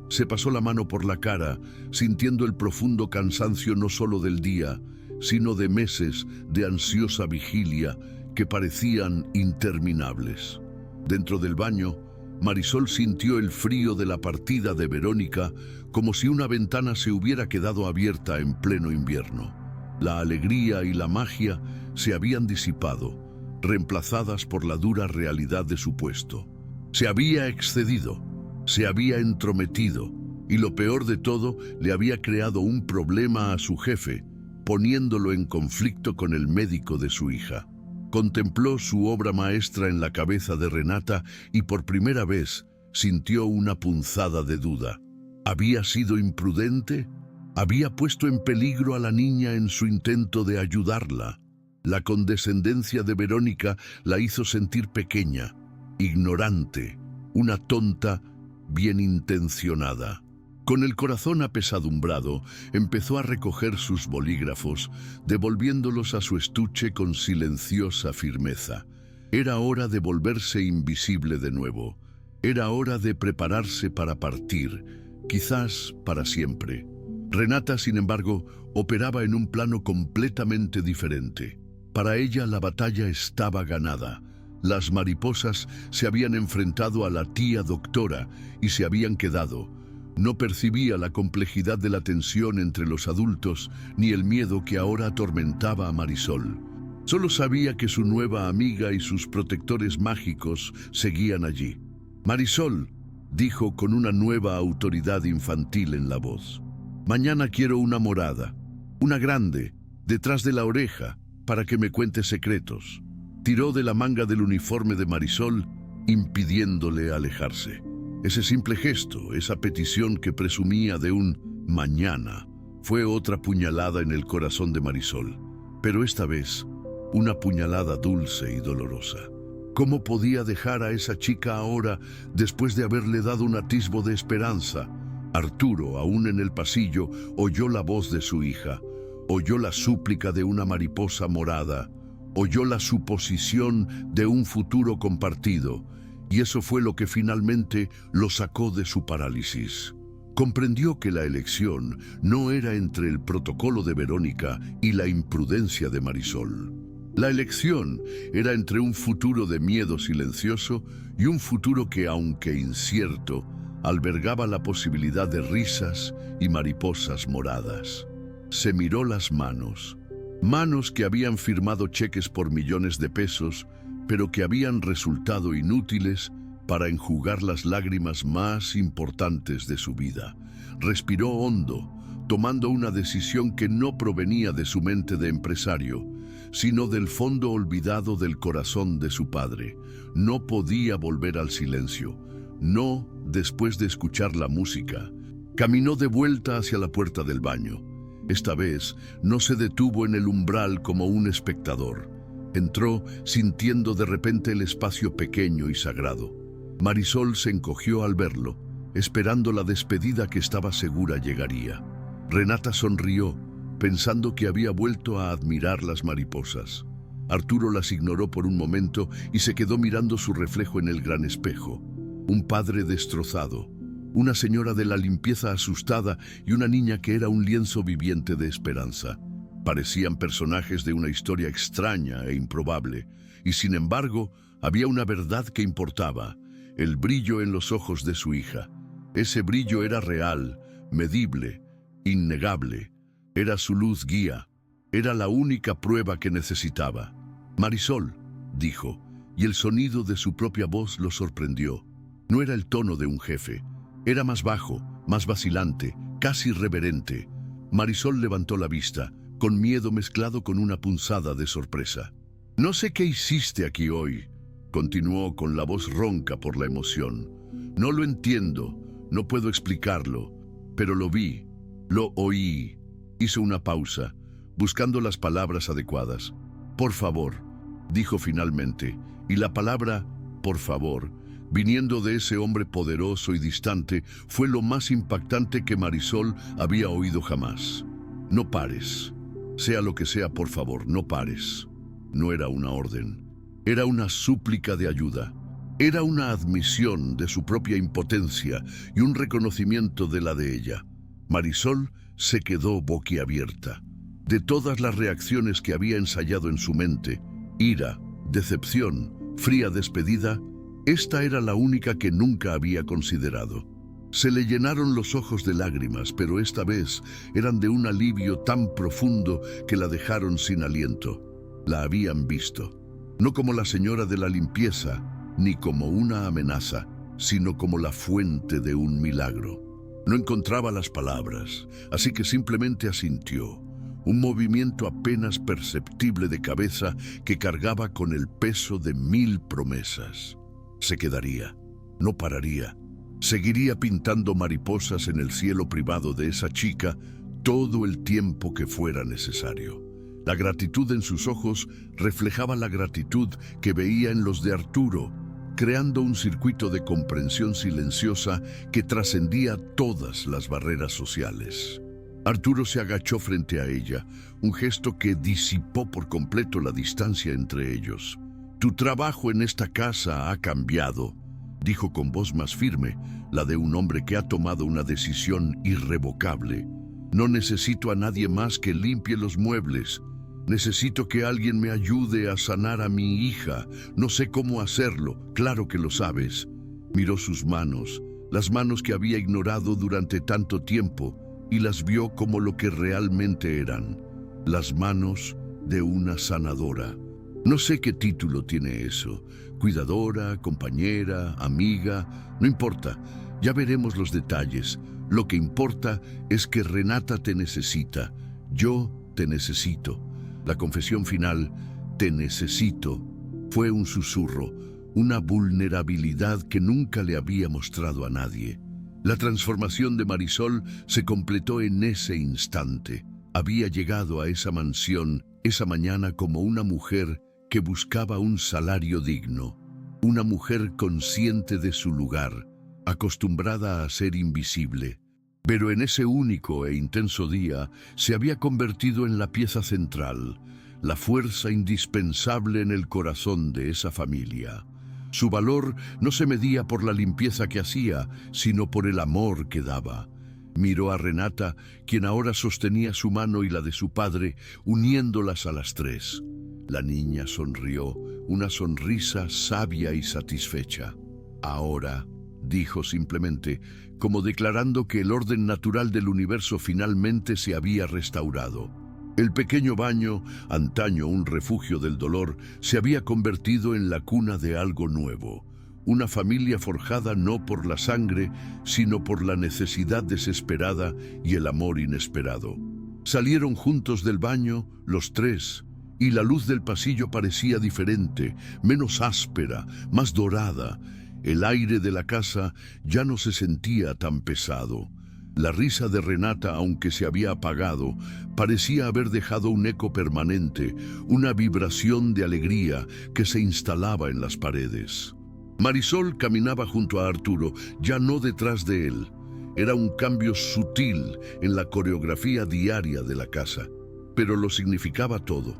Se pasó la mano por la cara, sintiendo el profundo cansancio no solo del día, sino de meses de ansiosa vigilia que parecían interminables. Dentro del baño, Marisol sintió el frío de la partida de Verónica, como si una ventana se hubiera quedado abierta en pleno invierno. La alegría y la magia se habían disipado, reemplazadas por la dura realidad de su puesto. Se había excedido, se había entrometido, y lo peor de todo, le había creado un problema a su jefe, poniéndolo en conflicto con el médico de su hija. Contempló su obra maestra en la cabeza de Renata y por primera vez sintió una punzada de duda. ¿Había sido imprudente? ¿Había puesto en peligro a la niña en su intento de ayudarla? La condescendencia de Verónica la hizo sentir pequeña, ignorante, una tonta bien intencionada. Con el corazón apesadumbrado, empezó a recoger sus bolígrafos, devolviéndolos a su estuche con silenciosa firmeza. Era hora de volverse invisible de nuevo. Era hora de prepararse para partir, quizás para siempre. Renata, sin embargo, operaba en un plano completamente diferente. Para ella la batalla estaba ganada. Las mariposas se habían enfrentado a la tía doctora y se habían quedado. No percibía la complejidad de la tensión entre los adultos ni el miedo que ahora atormentaba a Marisol. Solo sabía que su nueva amiga y sus protectores mágicos seguían allí. «Marisol», dijo con una nueva autoridad infantil en la voz, «mañana quiero una morada, una grande, detrás de la oreja, para que me cuente secretos». Tiró de la manga del uniforme de Marisol, impidiéndole alejarse. Ese simple gesto, esa petición que presumía de un mañana, fue otra puñalada en el corazón de Marisol, pero esta vez una puñalada dulce y dolorosa. ¿Cómo podía dejar a esa chica ahora después de haberle dado un atisbo de esperanza? Arturo, aún en el pasillo, oyó la voz de su hija, oyó la súplica de una mariposa morada, oyó la suposición de un futuro compartido, y eso fue lo que finalmente lo sacó de su parálisis. Comprendió que la elección no era entre el protocolo de Verónica y la imprudencia de Marisol. La elección era entre un futuro de miedo silencioso y un futuro que, aunque incierto, albergaba la posibilidad de risas y mariposas moradas. Se miró las manos que habían firmado cheques por millones de pesos, pero que habían resultado inútiles para enjugar las lágrimas más importantes de su vida. Respiró hondo, tomando una decisión que no provenía de su mente de empresario, sino del fondo olvidado del corazón de su padre. No podía volver al silencio, no después de escuchar la música. Caminó de vuelta hacia la puerta del baño. Esta vez no se detuvo en el umbral como un espectador. Entró sintiendo de repente el espacio pequeño y sagrado. Marisol se encogió al verlo, esperando la despedida que estaba segura llegaría. Renata sonrió, pensando que había vuelto a admirar las mariposas. Arturo las ignoró por un momento y se quedó mirando su reflejo en el gran espejo. Un padre destrozado, una señora de la limpieza asustada y una niña que era un lienzo viviente de esperanza. Parecían personajes de una historia extraña e improbable, y sin embargo había una verdad que importaba: el brillo en los ojos de su hija. Ese brillo era real, medible, innegable. Era su luz guía, era la única prueba que necesitaba. «Marisol», dijo, y el sonido de su propia voz lo sorprendió. No era el tono de un jefe, era más bajo, más vacilante, casi reverente. Marisol levantó la vista, con miedo mezclado con una punzada de sorpresa. «No sé qué hiciste aquí hoy», continuó con la voz ronca por la emoción. «No lo entiendo, no puedo explicarlo, pero lo vi, lo oí». Hizo una pausa, buscando las palabras adecuadas. «Por favor», dijo finalmente, y la palabra «por favor», viniendo de ese hombre poderoso y distante, fue lo más impactante que Marisol había oído jamás. «No pares. Sea lo que sea, por favor, no pares». No era una orden, era una súplica de ayuda. Era una admisión de su propia impotencia y un reconocimiento de la de ella. Marisol se quedó boquiabierta. De todas las reacciones que había ensayado en su mente, ira, decepción, fría despedida, esta era la única que nunca había considerado. Se le llenaron los ojos de lágrimas, pero esta vez eran de un alivio tan profundo que la dejaron sin aliento. La habían visto, no como la señora de la limpieza, ni como una amenaza, sino como la fuente de un milagro. No encontraba las palabras, así que simplemente asintió, un movimiento apenas perceptible de cabeza que cargaba con el peso de 1000 promesas. Se quedaría, no pararía, seguiría pintando mariposas en el cielo privado de esa chica todo el tiempo que fuera necesario. La gratitud en sus ojos reflejaba la gratitud que veía en los de Arturo, creando un circuito de comprensión silenciosa que trascendía todas las barreras sociales. Arturo se agachó frente a ella, un gesto que disipó por completo la distancia entre ellos. «Tu trabajo en esta casa ha cambiado», dijo con voz más firme, la de un hombre que ha tomado una decisión irrevocable. «No necesito a nadie más que limpie los muebles. Necesito que alguien me ayude a sanar a mi hija. No sé cómo hacerlo, claro que lo sabes». Miró sus manos, las manos que había ignorado durante tanto tiempo, y las vio como lo que realmente eran, las manos de una sanadora. No sé qué título tiene eso, cuidadora, compañera, amiga, no importa, ya veremos los detalles. Lo que importa es que Renata te necesita, yo te necesito. La confesión final, te necesito, fue un susurro, una vulnerabilidad que nunca le había mostrado a nadie. La transformación de Marisol se completó en ese instante. Había llegado a esa mansión esa mañana como una mujer que buscaba un salario digno, una mujer consciente de su lugar, acostumbrada a ser invisible. Pero en ese único e intenso día se había convertido en la pieza central, la fuerza indispensable en el corazón de esa familia. Su valor no se medía por la limpieza que hacía, sino por el amor que daba. Miró a Renata, quien ahora sostenía su mano y la de su padre, uniéndolas a las tres. La niña sonrió, una sonrisa sabia y satisfecha. «Ahora», dijo simplemente, como declarando que el orden natural del universo finalmente se había restaurado. El pequeño baño, antaño un refugio del dolor, se había convertido en la cuna de algo nuevo. Una familia forjada no por la sangre, sino por la necesidad desesperada y el amor inesperado. Salieron juntos del baño, los tres, y la luz del pasillo parecía diferente, menos áspera, más dorada. El aire de la casa ya no se sentía tan pesado. La risa de Renata, aunque se había apagado, parecía haber dejado un eco permanente, una vibración de alegría que se instalaba en las paredes. Marisol caminaba junto a Arturo, ya no detrás de él. Era un cambio sutil en la coreografía diaria de la casa, pero lo significaba todo.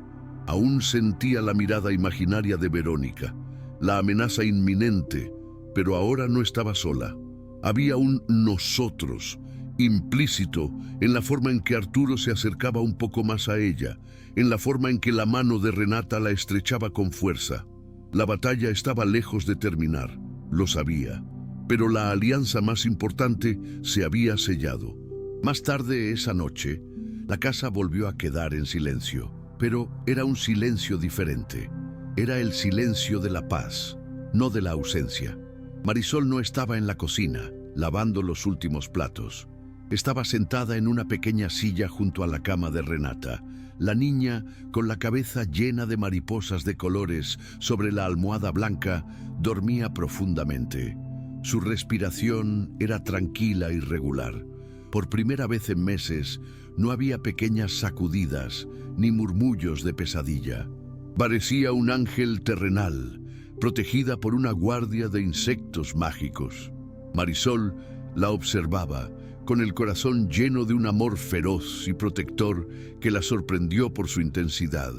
Aún sentía la mirada imaginaria de Verónica, la amenaza inminente, pero ahora no estaba sola. Había un nosotros implícito en la forma en que Arturo se acercaba un poco más a ella, en la forma en que la mano de Renata la estrechaba con fuerza. La batalla estaba lejos de terminar, lo sabía, pero la alianza más importante se había sellado. Más tarde esa noche, la casa volvió a quedar en silencio, pero era un silencio diferente. Era el silencio de la paz, no de la ausencia. Marisol no estaba en la cocina, lavando los últimos platos. Estaba sentada en una pequeña silla junto a la cama de Renata. La niña, con la cabeza llena de mariposas de colores sobre la almohada blanca, dormía profundamente. Su respiración era tranquila y regular. Por primera vez en meses, no había pequeñas sacudidas ni murmullos de pesadilla. Parecía un ángel terrenal, protegida por una guardia de insectos mágicos. Marisol la observaba, con el corazón lleno de un amor feroz y protector que la sorprendió por su intensidad.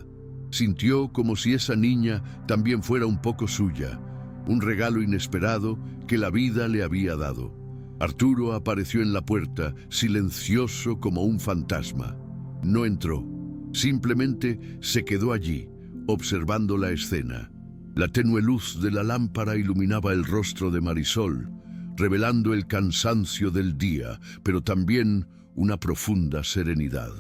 Sintió como si esa niña también fuera un poco suya, un regalo inesperado que la vida le había dado. Arturo apareció en la puerta, silencioso como un fantasma. No entró, simplemente se quedó allí, observando la escena. La tenue luz de la lámpara iluminaba el rostro de Marisol, revelando el cansancio del día, pero también una profunda serenidad.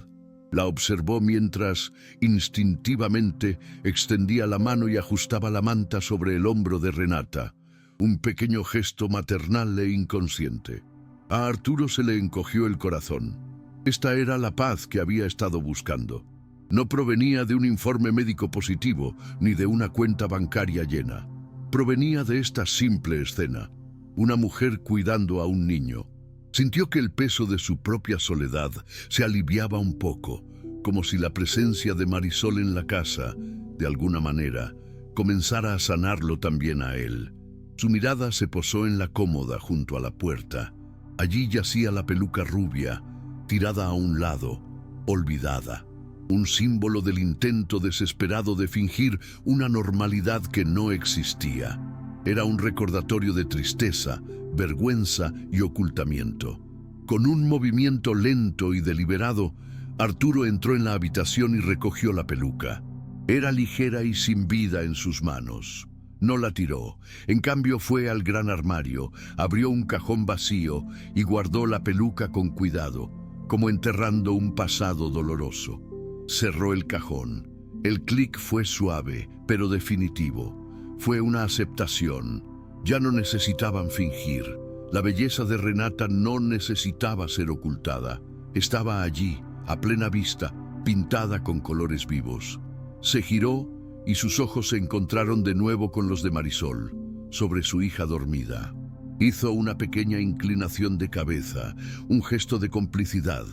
La observó mientras, instintivamente, extendía la mano y ajustaba la manta sobre el hombro de Renata, un pequeño gesto maternal e inconsciente. A Arturo se le encogió el corazón. Esta era la paz que había estado buscando. No provenía de un informe médico positivo, ni de una cuenta bancaria llena. Provenía de esta simple escena. Una mujer cuidando a un niño. Sintió que el peso de su propia soledad se aliviaba un poco, como si la presencia de Marisol en la casa, de alguna manera, comenzara a sanarlo también a él. Su mirada se posó en la cómoda junto a la puerta. Allí yacía la peluca rubia, tirada a un lado, olvidada. Un símbolo del intento desesperado de fingir una normalidad que no existía. Era un recordatorio de tristeza, vergüenza y ocultamiento. Con un movimiento lento y deliberado, Arturo entró en la habitación y recogió la peluca. Era ligera y sin vida en sus manos. No la tiró. En cambio fue al gran armario, abrió un cajón vacío y guardó la peluca con cuidado, como enterrando un pasado doloroso. Cerró el cajón. El clic fue suave, pero definitivo. Fue una aceptación. Ya no necesitaban fingir. La belleza de Renata no necesitaba ser ocultada. Estaba allí, a plena vista, pintada con colores vivos. Se giró y sus ojos se encontraron de nuevo con los de Marisol, sobre su hija dormida. Hizo una pequeña inclinación de cabeza, un gesto de complicidad.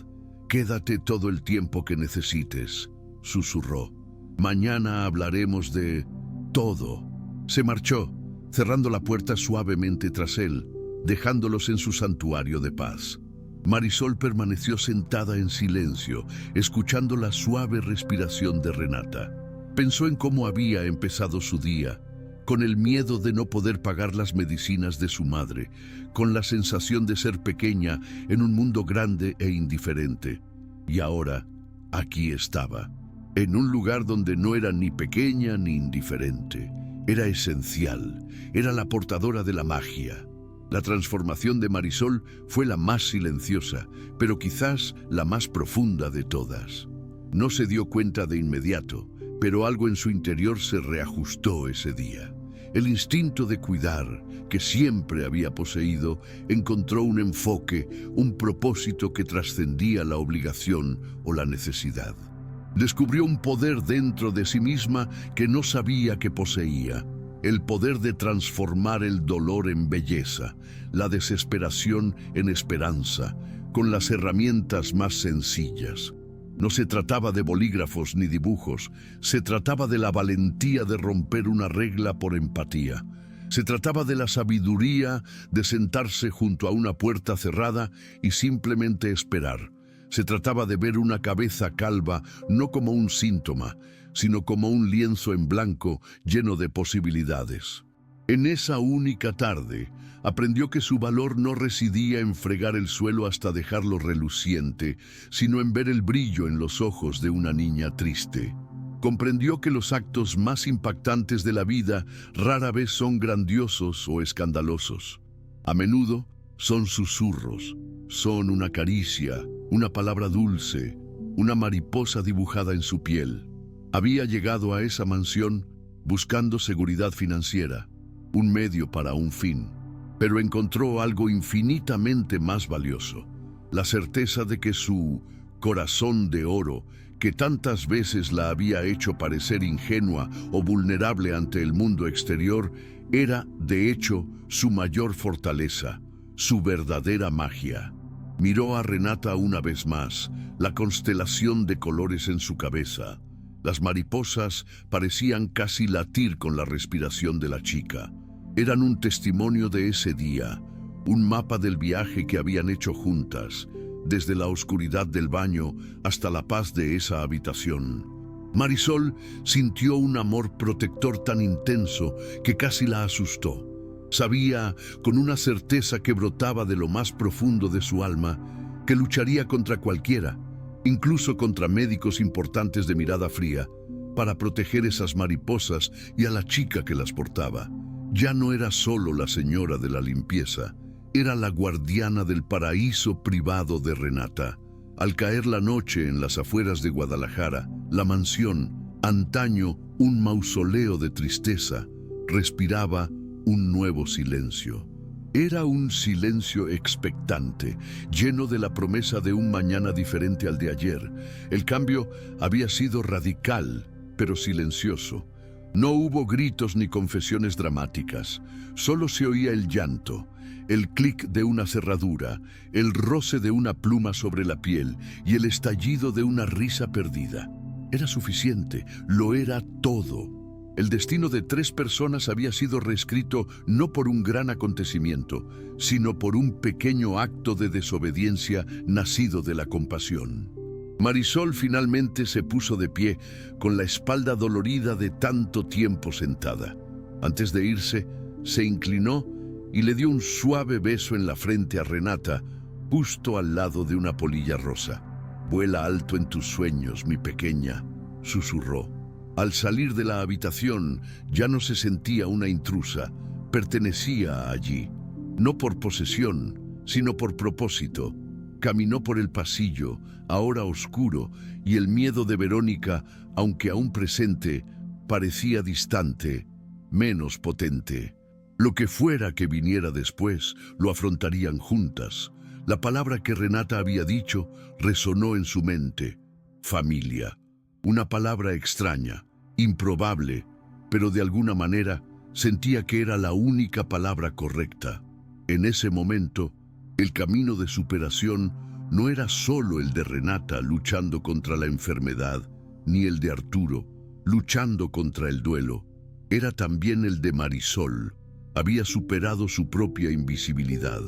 «Quédate todo el tiempo que necesites», susurró. «Mañana hablaremos de todo». Se marchó, cerrando la puerta suavemente tras él, dejándolos en su santuario de paz. Marisol permaneció sentada en silencio, escuchando la suave respiración de Renata. Pensó en cómo había empezado su día, con el miedo de no poder pagar las medicinas de su madre, con la sensación de ser pequeña en un mundo grande e indiferente. Y ahora, aquí estaba, en un lugar donde no era ni pequeña ni indiferente. Era esencial, era la portadora de la magia. La transformación de Marisol fue la más silenciosa, pero quizás la más profunda de todas. No se dio cuenta de inmediato, pero algo en su interior se reajustó ese día. El instinto de cuidar, que siempre había poseído, encontró un enfoque, un propósito que trascendía la obligación o la necesidad. Descubrió un poder dentro de sí misma que no sabía que poseía. El poder de transformar el dolor en belleza, la desesperación en esperanza, con las herramientas más sencillas. No se trataba de bolígrafos ni dibujos, se trataba de la valentía de romper una regla por empatía. Se trataba de la sabiduría de sentarse junto a una puerta cerrada y simplemente esperar. Se trataba de ver una cabeza calva no como un síntoma, sino como un lienzo en blanco lleno de posibilidades. En esa única tarde, aprendió que su valor no residía en fregar el suelo hasta dejarlo reluciente, sino en ver el brillo en los ojos de una niña triste. Comprendió que los actos más impactantes de la vida rara vez son grandiosos o escandalosos. A menudo son susurros, son una caricia, una palabra dulce, una mariposa dibujada en su piel. Había llegado a esa mansión buscando seguridad financiera, un medio para un fin, pero encontró algo infinitamente más valioso, la certeza de que su corazón de oro, que tantas veces la había hecho parecer ingenua o vulnerable ante el mundo exterior, era, de hecho, su mayor fortaleza, su verdadera magia. Miró a Renata una vez más, la constelación de colores en su cabeza. Las mariposas parecían casi latir con la respiración de la chica. Eran un testimonio de ese día, un mapa del viaje que habían hecho juntas, desde la oscuridad del baño hasta la paz de esa habitación. Marisol sintió un amor protector tan intenso que casi la asustó. Sabía, con una certeza que brotaba de lo más profundo de su alma, que lucharía contra cualquiera, incluso contra médicos importantes de mirada fría, para proteger esas mariposas y a la chica que las portaba. Ya no era solo la señora de la limpieza, era la guardiana del paraíso privado de Renata. Al caer la noche en las afueras de Guadalajara, la mansión, antaño un mausoleo de tristeza, respiraba un nuevo silencio. Era un silencio expectante, lleno de la promesa de un mañana diferente al de ayer. El cambio había sido radical, pero silencioso. No hubo gritos ni confesiones dramáticas, solo se oía el llanto, el clic de una cerradura, el roce de una pluma sobre la piel y el estallido de una risa perdida. Era suficiente, lo era todo. El destino de 3 personas había sido reescrito no por un gran acontecimiento, sino por un pequeño acto de desobediencia nacido de la compasión. Marisol finalmente se puso de pie, con la espalda dolorida de tanto tiempo sentada. Antes de irse, se inclinó y le dio un suave beso en la frente a Renata, justo al lado de una polilla rosa. «Vuela alto en tus sueños, mi pequeña», susurró. Al salir de la habitación, ya no se sentía una intrusa, pertenecía allí, no por posesión, sino por propósito. Caminó por el pasillo, ahora oscuro, y el miedo de Verónica, aunque aún presente, parecía distante, menos potente. Lo que fuera que viniera después, lo afrontarían juntas. La palabra que Renata había dicho resonó en su mente: familia. Una palabra extraña, improbable, pero de alguna manera sentía que era la única palabra correcta. En ese momento, el camino de superación no era solo el de Renata luchando contra la enfermedad, ni el de Arturo luchando contra el duelo. Era también el de Marisol. Había superado su propia invisibilidad.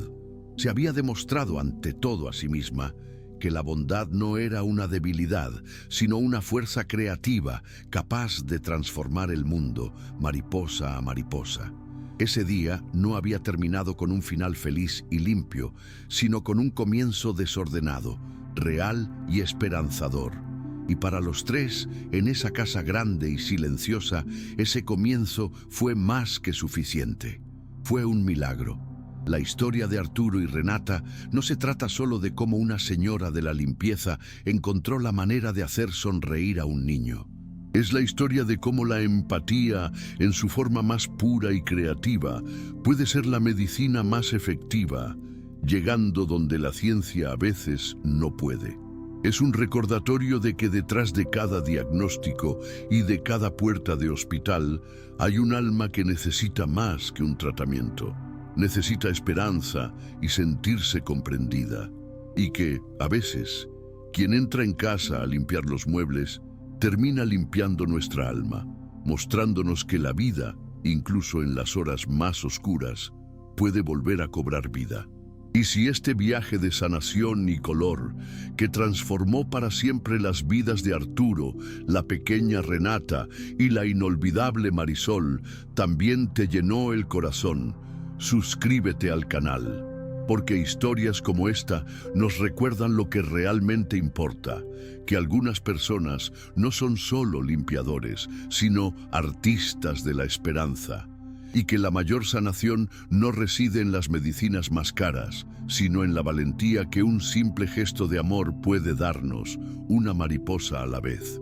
Se había demostrado ante todo a sí misma que la bondad no era una debilidad, sino una fuerza creativa, capaz de transformar el mundo, mariposa a mariposa. Ese día no había terminado con un final feliz y limpio, sino con un comienzo desordenado, real y esperanzador. Y para los 3, en esa casa grande y silenciosa, ese comienzo fue más que suficiente. Fue un milagro. La historia de Arturo y Renata no se trata solo de cómo una señora de la limpieza encontró la manera de hacer sonreír a un niño. Es la historia de cómo la empatía, en su forma más pura y creativa, puede ser la medicina más efectiva, llegando donde la ciencia a veces no puede. Es un recordatorio de que detrás de cada diagnóstico y de cada puerta de hospital hay un alma que necesita más que un tratamiento. Necesita esperanza y sentirse comprendida. Y que, a veces, quien entra en casa a limpiar los muebles, termina limpiando nuestra alma, mostrándonos que la vida, incluso en las horas más oscuras, puede volver a cobrar vida. Y si este viaje de sanación y color, que transformó para siempre las vidas de Arturo, la pequeña Renata y la inolvidable Marisol, también te llenó el corazón, suscríbete al canal, porque historias como esta nos recuerdan lo que realmente importa, que algunas personas no son solo limpiadores, sino artistas de la esperanza, y que la mayor sanación no reside en las medicinas más caras, sino en la valentía que un simple gesto de amor puede darnos, una mariposa a la vez.